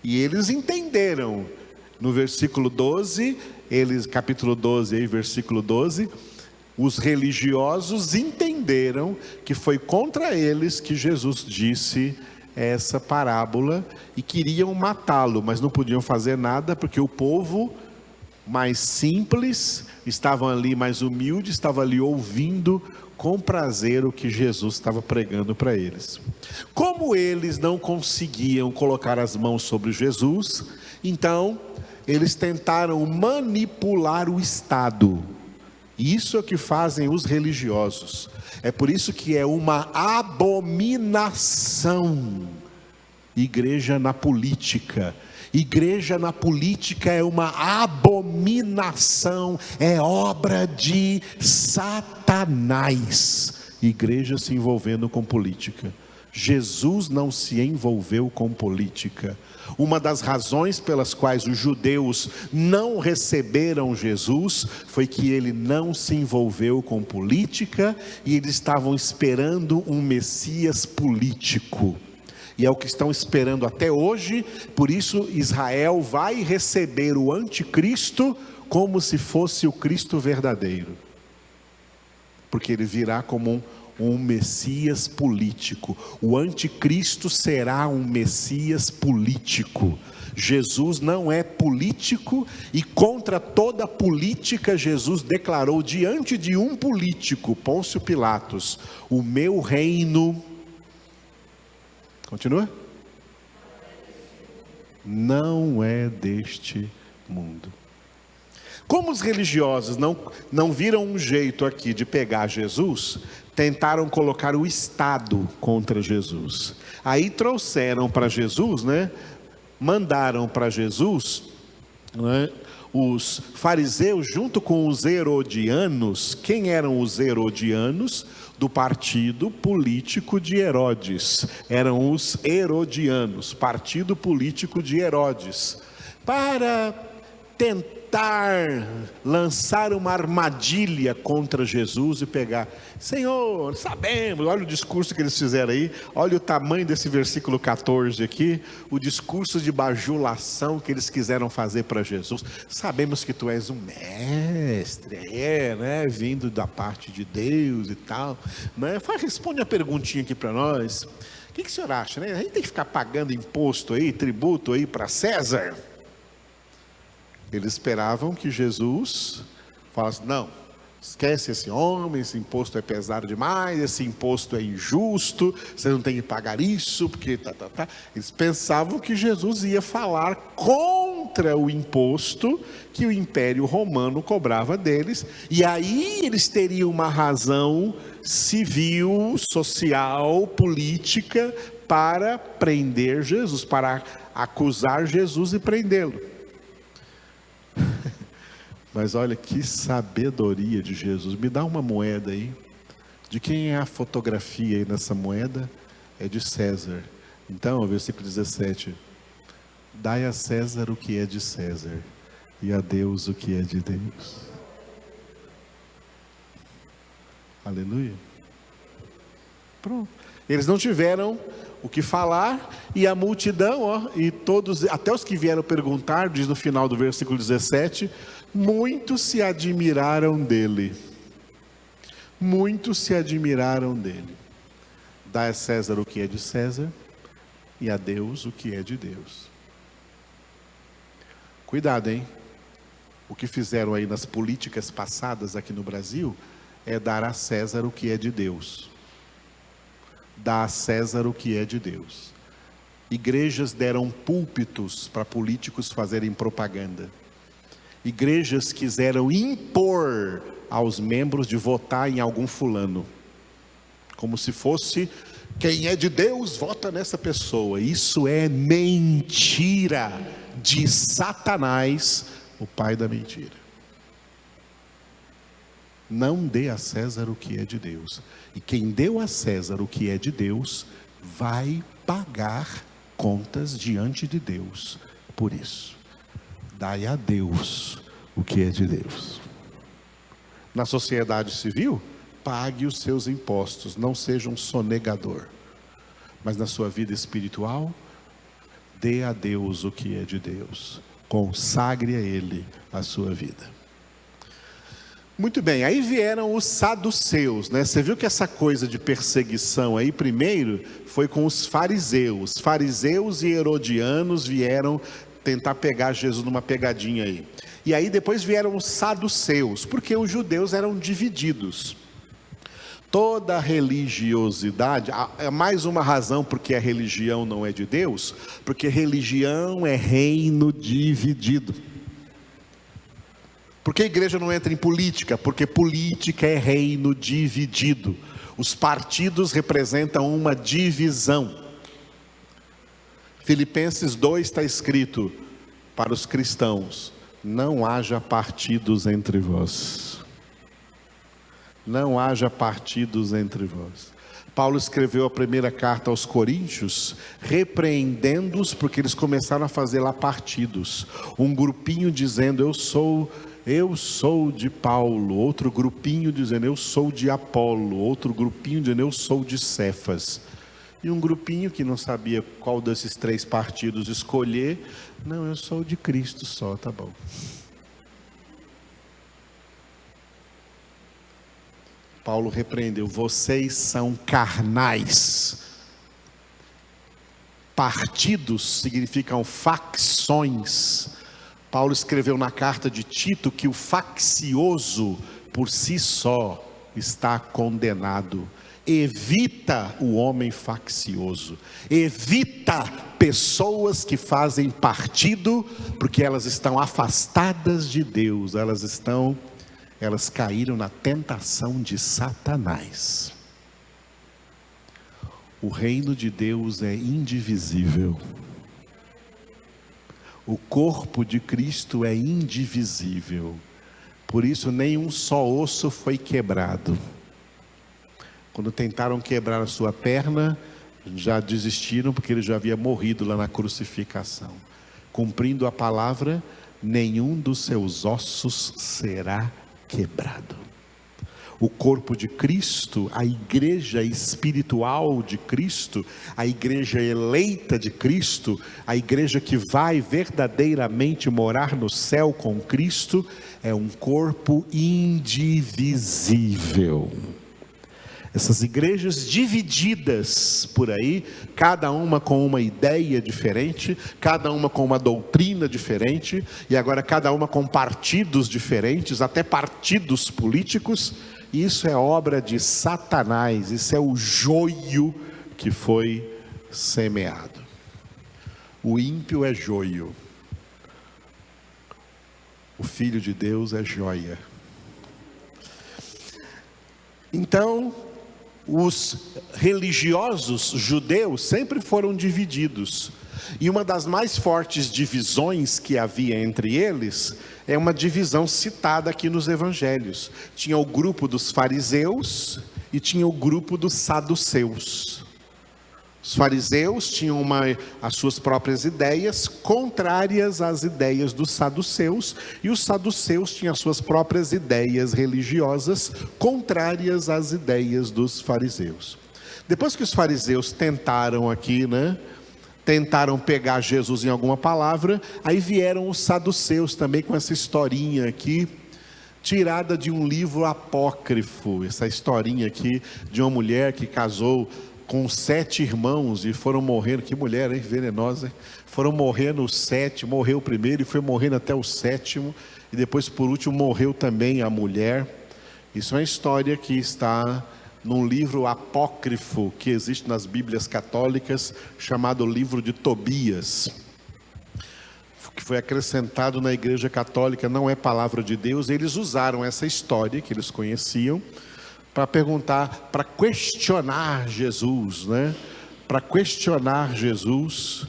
E eles entenderam, no versículo 12, capítulo 12, aí, versículo 12, os religiosos entenderam que foi contra eles que Jesus disse essa parábola, e queriam matá-lo, mas não podiam fazer nada, porque o povo mais simples estavam ali, mais humilde, estava ali ouvindo com prazer o que Jesus estava pregando para eles. Como eles não conseguiam colocar as mãos sobre Jesus, então eles tentaram manipular o Estado. Isso é o que fazem os religiosos. É por isso que é uma abominação igreja na política. Igreja na política é uma abominação, é obra de Satanás. Igreja se envolvendo com política. Jesus não se envolveu com política. Uma das razões pelas quais os judeus não receberam Jesus foi que ele não se envolveu com política, e eles estavam esperando um Messias político. E é o que estão esperando até hoje. Por isso Israel vai receber o anticristo como se fosse o Cristo verdadeiro, porque ele virá como um Messias político. O anticristo será um Messias político. Jesus não é político, e contra toda política Jesus declarou diante de um político, Pôncio Pilatos: o meu reino, continua? Não é deste mundo. Como os religiosos não viram um jeito aqui de pegar Jesus, tentaram colocar o Estado contra Jesus. Aí trouxeram para Jesus, mandaram para Jesus, Os fariseus junto com os herodianos. Quem eram os herodianos? Do partido político de Herodes. Eram os herodianos, partido político de Herodes, para tentar lançar uma armadilha contra Jesus e pegar. Senhor, sabemos, olha o discurso que eles fizeram aí, olha o tamanho desse versículo 14 aqui, o discurso de bajulação que eles quiseram fazer para Jesus. Sabemos que tu és um mestre, né, vindo da parte de Deus e tal, né? Responde a perguntinha aqui para nós. O que o senhor acha, né? A gente tem que ficar pagando imposto aí, tributo aí para César? Eles esperavam que Jesus falasse: não, esquece esse homem, esse imposto é pesado demais, esse imposto é injusto, você não tem que pagar isso, porque tá. Eles pensavam que Jesus ia falar contra o imposto que o Império Romano cobrava deles, e aí eles teriam uma razão civil, social, política para prender Jesus, para acusar Jesus e prendê-lo. Mas olha que sabedoria de Jesus. Me dá uma moeda aí. De quem é a fotografia aí nessa moeda? É de César. Então, versículo 17: dai a César o que é de César, e a Deus o que é de Deus. Aleluia. Pronto. Eles não tiveram o que falar, e a multidão, e todos, até os que vieram perguntar, diz no final do versículo 17, muitos se admiraram dele. Muitos se admiraram dele. Dá a César o que é de César, e a Deus o que é de Deus. Cuidado, hein? O que fizeram aí nas políticas passadas aqui no Brasil é dar a César o que é de Deus. Dá a César o que é de Deus. Igrejas deram púlpitos para políticos fazerem propaganda. Igrejas quiseram impor aos membros de votar em algum fulano, como se fosse: quem é de Deus vota nessa pessoa. Isso é mentira de Satanás, o pai da mentira. Não dê a César o que é de Deus. E quem deu a César o que é de Deus vai pagar contas diante de Deus por isso. Dai a Deus o que é de Deus. Na sociedade civil, pague os seus impostos, não seja um sonegador. Mas na sua vida espiritual, dê a Deus o que é de Deus. Consagre a Ele a sua vida. Muito bem, aí vieram os saduceus, né? Você viu que essa coisa de perseguição aí, primeiro, foi com os fariseus. Fariseus e herodianos vieram tentar pegar Jesus numa pegadinha aí. E aí depois vieram os saduceus, porque os judeus eram divididos. Toda religiosidade, é mais uma razão porque a religião não é de Deus, porque religião é reino dividido. Por que a igreja não entra em política? Porque política é reino dividido. Os partidos representam uma divisão. Filipenses 2 está escrito para os cristãos: não haja partidos entre vós. Não haja partidos entre vós. Paulo escreveu a primeira carta aos Coríntios, repreendendo-os porque eles começaram a fazer lá partidos. Um grupinho dizendo: eu sou de Paulo, outro grupinho dizendo: eu sou de Apolo, outro grupinho dizendo: eu sou de Cefas. E um grupinho que não sabia qual desses três partidos escolher: não, eu sou de Cristo só, tá bom. Paulo repreendeu: vocês são carnais. Partidos significam facções. Paulo escreveu na carta de Tito que o faccioso por si só está condenado. Evita o homem faccioso. Evita pessoas que fazem partido, porque elas estão afastadas de Deus. Elas caíram na tentação de Satanás. O reino de Deus é indivisível. O corpo de Cristo é indivisível. Por isso nenhum só osso foi quebrado. Quando tentaram quebrar a sua perna, já desistiram porque ele já havia morrido lá na crucificação. Cumprindo a palavra, nenhum dos seus ossos será quebrado. O corpo de Cristo, a igreja espiritual de Cristo, a igreja eleita de Cristo, a igreja que vai verdadeiramente morar no céu com Cristo, é um corpo indivisível. Essas igrejas divididas por aí, cada uma com uma ideia diferente, cada uma com uma doutrina diferente, e agora cada uma com partidos diferentes, até partidos políticos. Isso é obra de Satanás, isso é o joio que foi semeado. O ímpio é joio, o Filho de Deus é joia. Então, os religiosos judeus sempre foram divididos. E uma das mais fortes divisões que havia entre eles é uma divisão citada aqui nos evangelhos. Tinha o grupo dos fariseus e tinha o grupo dos saduceus. Os fariseus tinham as suas próprias ideias contrárias às ideias dos saduceus, e os saduceus tinham as suas próprias ideias religiosas contrárias às ideias dos fariseus. Depois que os fariseus tentaram aqui, tentaram pegar Jesus em alguma palavra, aí vieram os saduceus também com essa historinha aqui, tirada de um livro apócrifo, essa historinha aqui de uma mulher que casou com 7 irmãos e foram morrendo. Que mulher, hein? Venenosa, hein? Foram morrendo os 7, morreu o primeiro e foi morrendo até o 7º, e depois por último morreu também a mulher. Isso é uma história que está num livro apócrifo que existe nas Bíblias católicas, chamado livro de Tobias, que foi acrescentado na Igreja Católica, não é palavra de Deus. Eles usaram essa história que eles conheciam para perguntar, para questionar Jesus, para questionar Jesus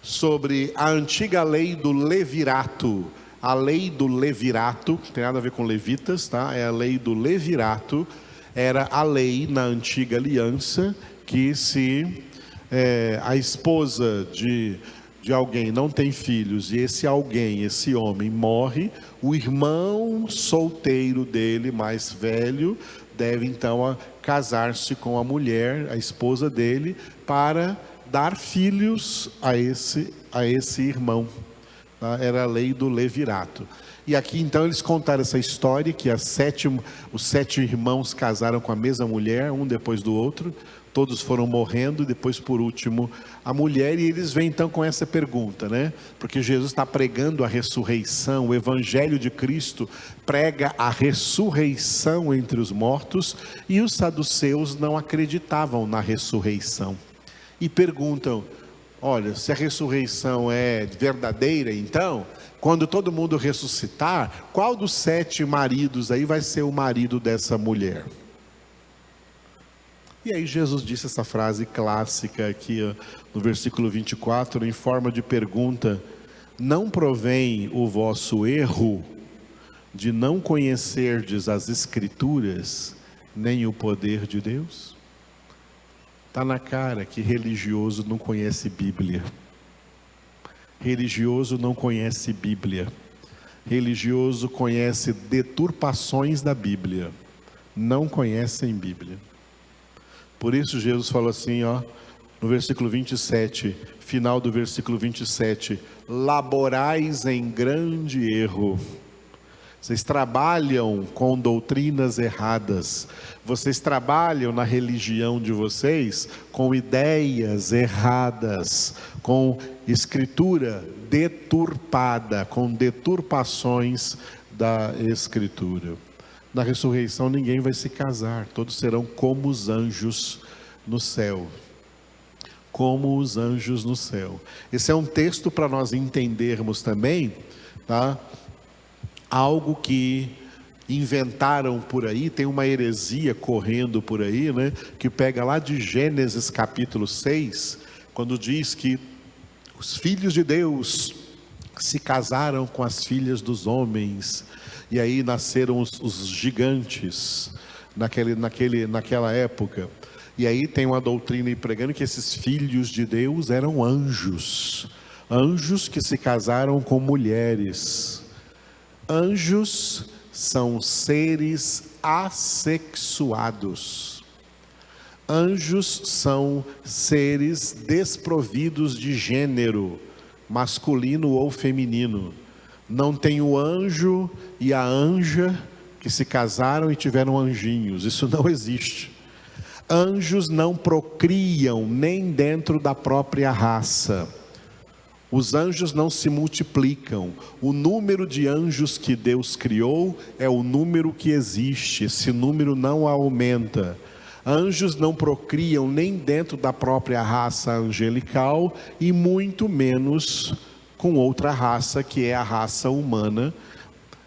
sobre a antiga lei do levirato. A lei do levirato, não tem nada a ver com levitas, tá? É a lei do levirato, era a lei na antiga aliança que se a esposa de alguém não tem filhos e esse alguém, esse homem morre, o irmão solteiro dele, mais velho, deve então casar-se com a mulher, a esposa dele, para dar filhos a esse irmão. Era a lei do levirato. E aqui então eles contaram essa história, que os 7 irmãos casaram com a mesma mulher, um depois do outro, todos foram morrendo, e depois por último a mulher. E eles vêm então com essa pergunta, porque Jesus está pregando a ressurreição, o evangelho de Cristo prega a ressurreição entre os mortos, e os saduceus não acreditavam na ressurreição, e perguntam: olha, se a ressurreição é verdadeira, então, quando todo mundo ressuscitar, qual dos 7 maridos aí vai ser o marido dessa mulher? E aí Jesus disse essa frase clássica aqui, no versículo 24, em forma de pergunta: não provém o vosso erro de não conhecerdes as Escrituras, nem o poder de Deus? Está na cara que religioso não conhece Bíblia. Religioso não conhece Bíblia. Religioso conhece deturpações da Bíblia. Não conhecem Bíblia. Por isso Jesus falou assim, no versículo 27, final do versículo 27, laborais em grande erro. Vocês trabalham com doutrinas erradas. Vocês trabalham na religião de vocês com ideias erradas, com escritura deturpada, com deturpações da escritura. Na ressurreição ninguém vai se casar, todos serão como os anjos no céu. Como os anjos no céu. Esse é um texto para nós entendermos também, tá? Algo que inventaram por aí, tem uma heresia correndo por aí, que pega lá de Gênesis capítulo 6, quando diz que os filhos de Deus se casaram com as filhas dos homens, e aí nasceram os gigantes naquela época. E aí tem uma doutrina aí pregando que esses filhos de Deus eram anjos, anjos que se casaram com mulheres. Anjos são seres assexuados. Anjos são seres desprovidos de gênero, masculino ou feminino. Não tem o anjo e a anja que se casaram e tiveram anjinhos. Isso não existe. Anjos não procriam nem dentro da própria raça. Os anjos não se multiplicam. O número de anjos que Deus criou é o número que existe. Esse número não aumenta. Anjos não procriam nem dentro da própria raça angelical e muito menos com outra raça, que é a raça humana,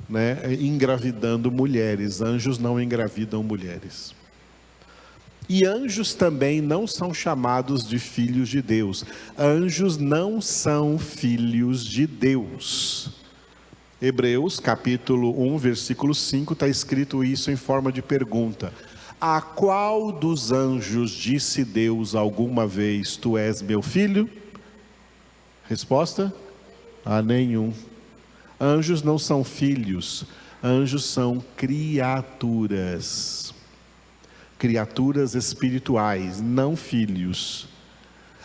né, engravidando mulheres. Anjos não engravidam mulheres. E anjos também não são chamados de filhos de Deus. Anjos não são filhos de Deus. Hebreus capítulo 1, versículo 5, está escrito isso em forma de pergunta. A qual dos anjos disse Deus alguma vez, tu és meu filho? Resposta? A nenhum. Anjos não são filhos, anjos são criaturas. Criaturas espirituais, não filhos.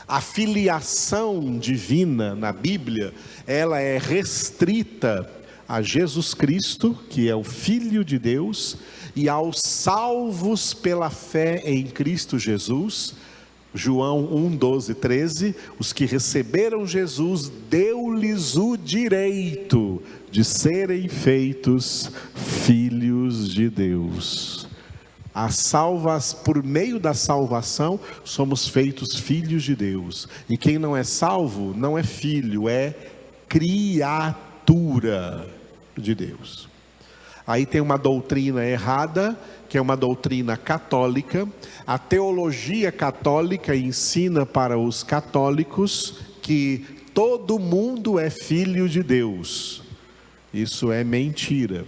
A filiação divina na Bíblia, ela é restrita a Jesus Cristo, que é o Filho de Deus, e aos salvos pela fé em Cristo Jesus. João 1, 12, 13, os que receberam Jesus, deu-lhes o direito de serem feitos filhos de Deus. Por meio da salvação, somos feitos filhos de Deus. E quem não é salvo, não é filho, é criatura de Deus. Aí tem uma doutrina errada, que é uma doutrina católica. A teologia católica ensina para os católicos que todo mundo é filho de Deus. Isso é mentira.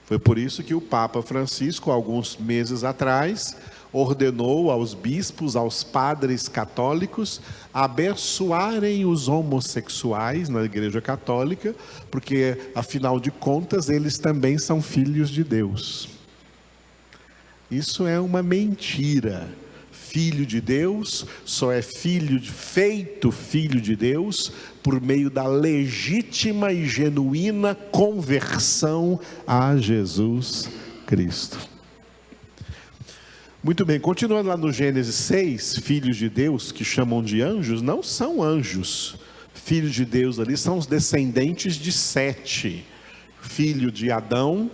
Foi por isso que o Papa Francisco, alguns meses atrás, ordenou aos bispos, aos padres católicos, abençoarem os homossexuais na Igreja Católica, porque, afinal de contas, eles também são filhos de Deus. Isso é uma mentira. Filho de Deus só é feito filho de Deus por meio da legítima e genuína conversão a Jesus Cristo. Muito bem, continuando lá no Gênesis 6, filhos de Deus que chamam de anjos, não são anjos. Filhos de Deus ali são os descendentes de Sete, filho de Adão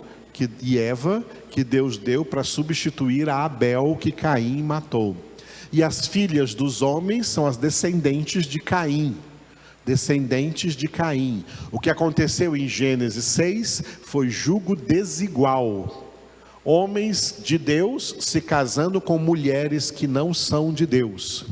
e Eva, que Deus deu para substituir a Abel que Caim matou. E as filhas dos homens são as descendentes de Caim. Descendentes de Caim. O que aconteceu em Gênesis 6 foi julgo desigual. Homens de Deus se casando com mulheres que não são de Deus.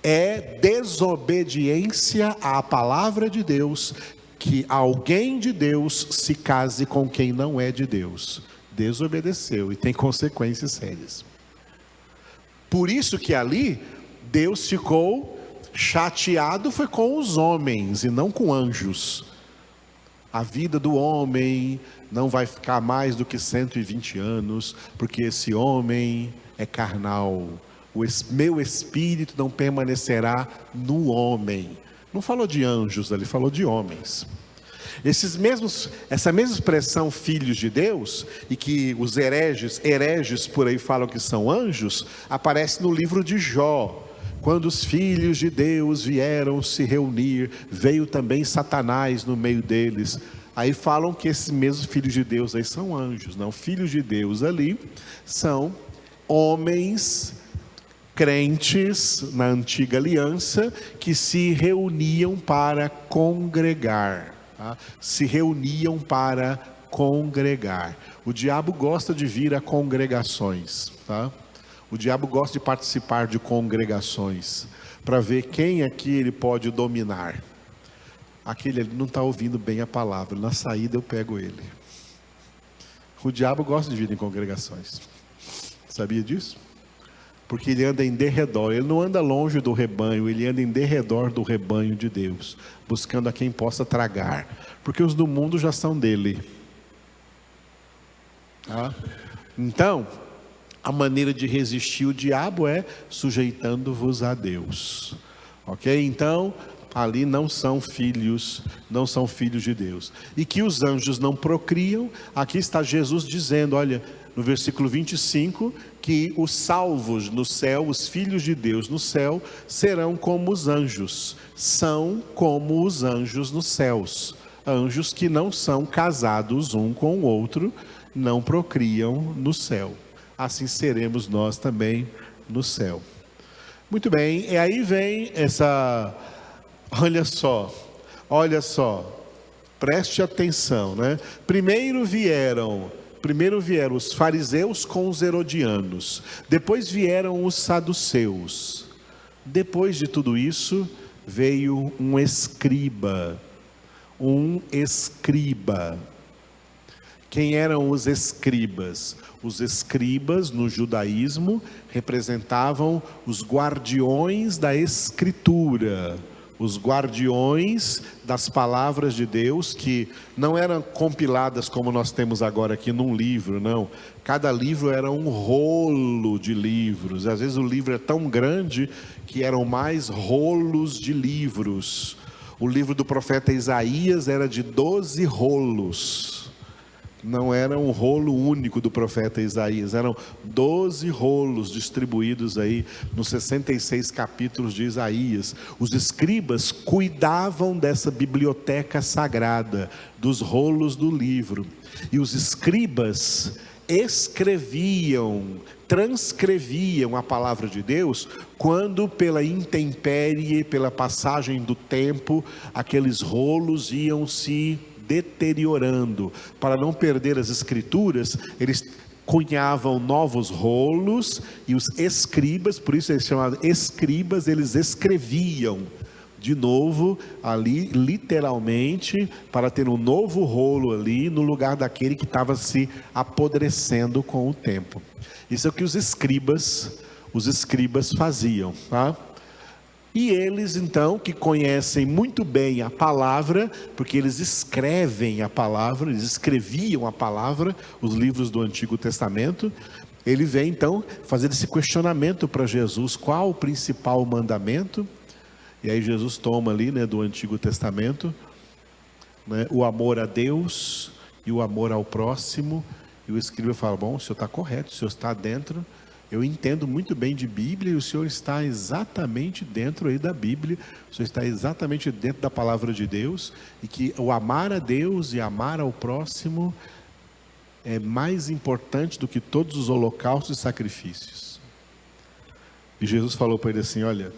É desobediência à palavra de Deus que alguém de Deus se case com quem não é de Deus. Desobedeceu e tem consequências sérias. Por isso que ali Deus ficou chateado foi com os homens e não com anjos. A vida do homem não vai ficar mais do que 120 anos, porque esse homem é carnal. Meu espírito não permanecerá no homem. Não falou de anjos ali, falou de homens. Essa mesma expressão filhos de Deus, e que os hereges por aí falam que são anjos, aparece no livro de Jó. Quando os filhos de Deus vieram se reunir, veio também Satanás no meio deles. Aí falam que esses mesmos filhos de Deus aí são anjos. Não, filhos de Deus ali são homens crentes na antiga aliança que se reuniam para congregar. Tá? Se reuniam para congregar. O diabo gosta de vir a congregações, tá? O diabo gosta de participar de congregações para ver quem aqui ele pode dominar. aquele ali não está ouvindo bem a palavra, na saída eu pego ele. O diabo gosta de vir em congregações, sabia disso? Porque ele anda em derredor, ele não anda longe do rebanho, ele anda em derredor do rebanho de Deus, buscando a quem possa tragar, porque os do mundo já são dele. Tá? Então, a maneira de resistir o diabo é sujeitando-vos a Deus, ok? Então, ali não são filhos de Deus. E que os anjos não procriam, aqui está Jesus dizendo, olha, no versículo 25, que os salvos no céu, os filhos de Deus no céu, serão como os anjos, são como os anjos nos céus. Anjos que não são casados um com o outro, não procriam no céu. Assim seremos nós também no céu. Muito bem, e aí vem essa... Olha só, preste atenção, né? Primeiro vieram os fariseus com os herodianos, depois vieram os saduceus. Depois de tudo isso, veio um escriba. Quem eram os escribas? Os escribas no judaísmo representavam os guardiões da escritura, os guardiões das palavras de Deus, que não eram compiladas como nós temos agora aqui num livro, não. Cada livro era um rolo de livros, às vezes o livro é tão grande que eram mais rolos de livros. O livro do profeta Isaías era de 12 rolos. Não era um rolo único do profeta Isaías, eram 12 rolos distribuídos aí nos 66 capítulos de Isaías. Os escribas cuidavam dessa biblioteca sagrada, dos rolos do livro. E os escribas transcreviam a palavra de Deus, quando pela intempérie, pela passagem do tempo, aqueles rolos iam se deteriorando. Para não perder as escrituras, eles cunhavam novos rolos, e os escribas, por isso eles chamavam escribas, eles escreviam de novo ali, literalmente, para ter um novo rolo ali, no lugar daquele que estava se apodrecendo com o tempo. Isso é o que os escribas faziam, tá? E eles então, que conhecem muito bem a palavra, porque eles escrevem a palavra, eles escreviam a palavra, os livros do Antigo Testamento, ele vem então fazer esse questionamento para Jesus: qual o principal mandamento? E aí Jesus toma ali, né, do Antigo Testamento, né, o amor a Deus e o amor ao próximo. E o escriba fala: bom, o senhor está correto, o senhor está dentro, eu entendo muito bem de Bíblia, e o senhor está exatamente dentro aí da Bíblia, o senhor está exatamente dentro da palavra de Deus, e que o amar a Deus e amar ao próximo é mais importante do que todos os holocaustos e sacrifícios. E Jesus falou para ele assim: olha,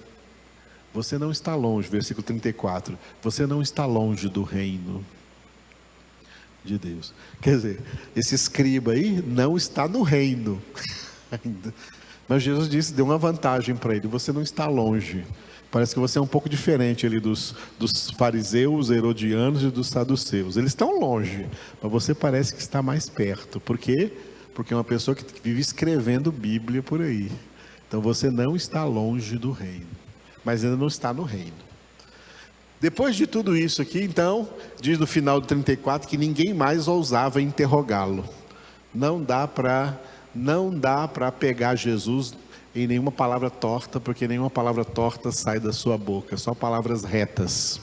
você não está longe, versículo 34, você não está longe do reino de Deus. Quer dizer, esse escriba aí não está no reino ainda. Mas Jesus disse, deu uma vantagem para ele: você não está longe. Parece que você é um pouco diferente ali dos fariseus, herodianos e dos saduceus. Eles estão longe, mas você parece que está mais perto. Por quê? Porque é uma pessoa que vive escrevendo Bíblia por aí. Então você não está longe do reino, mas ainda não está no reino. Depois de tudo isso aqui, então, diz no final do 34 que ninguém mais ousava interrogá-lo. Não dá para pegar Jesus em nenhuma palavra torta, porque nenhuma palavra torta sai da sua boca, só palavras retas.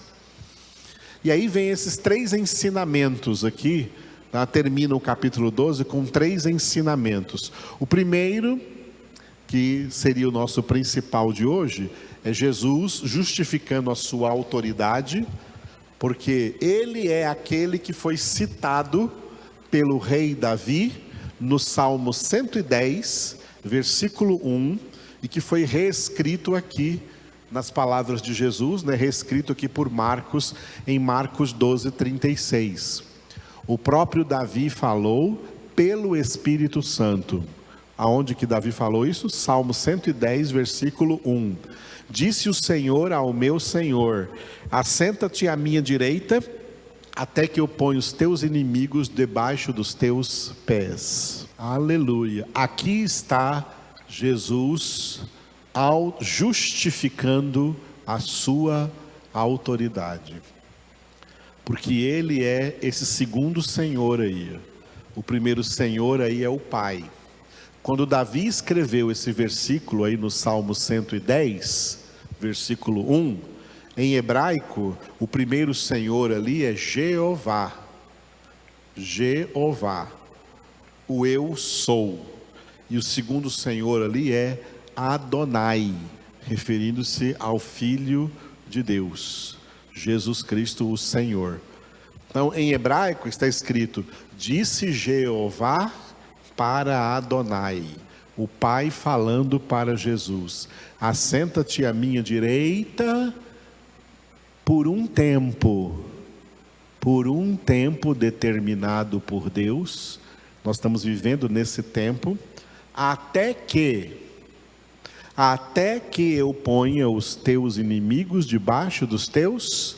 E aí vem esses 3 ensinamentos aqui, tá? Termina o capítulo 12 com 3 ensinamentos. O primeiro, que seria o nosso principal de hoje, é Jesus justificando a sua autoridade, porque ele é aquele que foi citado pelo rei Davi no Salmo 110, versículo 1, e que foi reescrito aqui nas palavras de Jesus, né, reescrito aqui por Marcos, em Marcos 12, 36. O próprio Davi falou pelo Espírito Santo. Aonde que Davi falou isso? Salmo 110, versículo 1. Disse o Senhor ao meu Senhor: assenta-te à minha direita, até que eu ponha os teus inimigos debaixo dos teus pés. Aleluia. Aqui está Jesus justificando a sua autoridade, porque ele é esse segundo Senhor aí. O primeiro Senhor aí é o Pai. Quando Davi escreveu esse versículo aí no Salmo 110, versículo 1, em hebraico, o primeiro Senhor ali é Jeová. Jeová, o eu sou. E o segundo Senhor ali é Adonai, referindo-se ao Filho de Deus, Jesus Cristo, o Senhor. Então, em hebraico está escrito: disse Jeová para Adonai, o Pai falando para Jesus: assenta-te à minha direita por um tempo determinado por Deus. Nós estamos vivendo nesse tempo, até que eu ponha os teus inimigos debaixo dos teus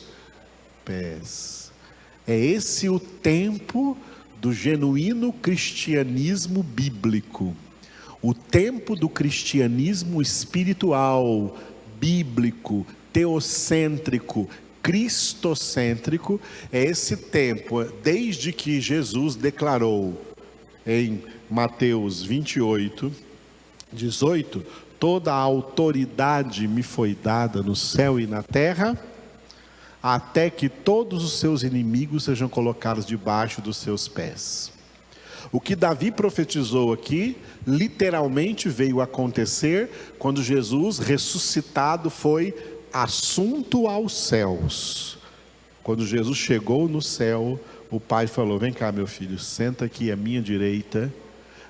pés. É esse o tempo do genuíno cristianismo bíblico, o tempo do cristianismo espiritual, bíblico, teocêntrico, cristocêntrico. É esse tempo, desde que Jesus declarou em Mateus 28, 18, toda a autoridade me foi dada no céu e na terra, até que todos os seus inimigos sejam colocados debaixo dos seus pés. O que Davi profetizou aqui, literalmente veio acontecer quando Jesus ressuscitado foi assunto aos céus. Quando Jesus chegou no céu, o Pai falou: vem cá, meu filho, senta aqui à minha direita,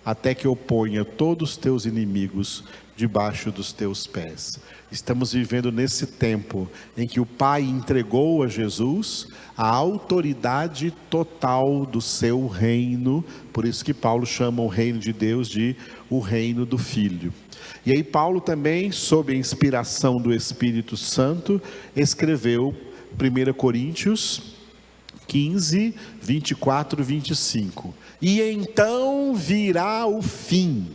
até que eu ponha todos os teus inimigos debaixo dos teus pés. Estamos vivendo nesse tempo em que o Pai entregou a Jesus a autoridade total do seu reino. Por isso que Paulo chama o reino de Deus de o reino do Filho. E aí Paulo também, sob a inspiração do Espírito Santo, escreveu 1 Coríntios 15, 24 e 25. E então virá o fim,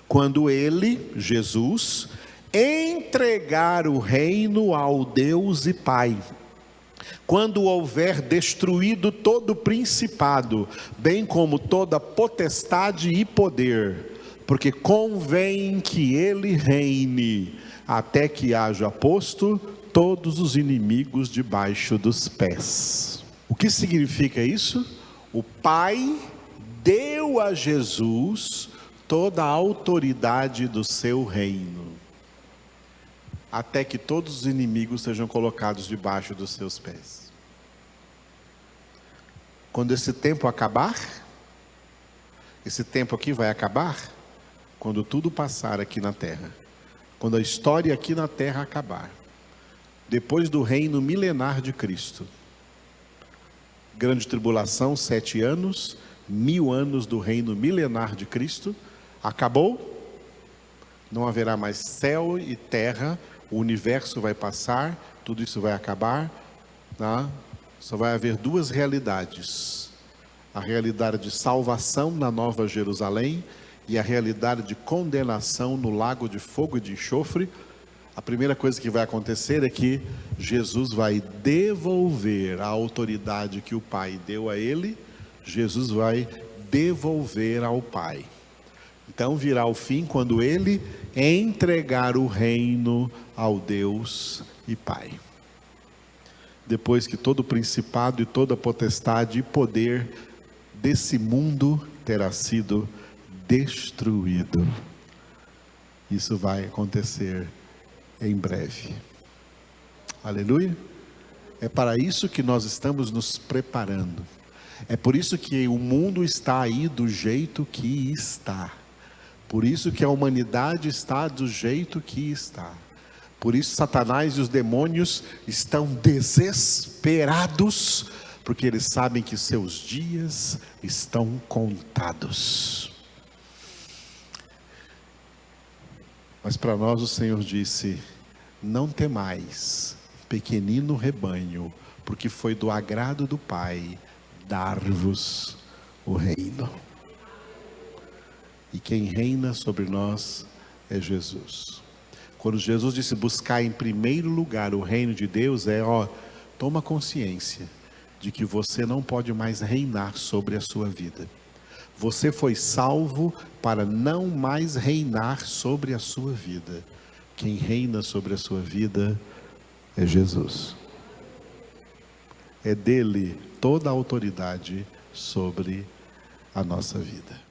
quando ele, Jesus, entregar o reino ao Deus e Pai, quando houver destruído todo principado, bem como toda potestade e poder, porque convém que ele reine, até que haja posto todos os inimigos debaixo dos pés. O que significa isso? O Pai deu a Jesus toda a autoridade do seu reino, até que todos os inimigos sejam colocados debaixo dos seus pés. Quando esse tempo acabar, esse tempo aqui vai acabar, quando tudo passar aqui na terra, quando a história aqui na terra acabar, depois do reino milenar de Cristo, grande tribulação, 7 anos, 1000 anos do reino milenar de Cristo, acabou, não haverá mais céu e terra, o universo vai passar, tudo isso vai acabar, tá? Só vai haver duas realidades: a realidade de salvação na Nova Jerusalém e a realidade de condenação no lago de fogo e de enxofre. A primeira coisa que vai acontecer é que Jesus vai devolver a autoridade que o Pai deu a ele, Jesus vai devolver ao Pai. Então virá o fim quando ele entregar o reino ao Deus e Pai. Depois que todo principado e toda potestade e poder desse mundo terá sido destruído. Isso vai acontecer em breve. Aleluia. É para isso que nós estamos nos preparando. É por isso que o mundo está aí do jeito que está. Por isso que a humanidade está do jeito que está. Por isso Satanás e os demônios estão desesperados, porque eles sabem que seus dias estão contados. Mas para nós o Senhor disse: não temais, pequenino rebanho, porque foi do agrado do Pai dar-vos o reino. E quem reina sobre nós é Jesus. Quando Jesus disse buscar em primeiro lugar o reino de Deus, toma consciência de que você não pode mais reinar sobre a sua vida. Você foi salvo para não mais reinar sobre a sua vida. Quem reina sobre a sua vida é Jesus. É dele toda a autoridade sobre a nossa vida.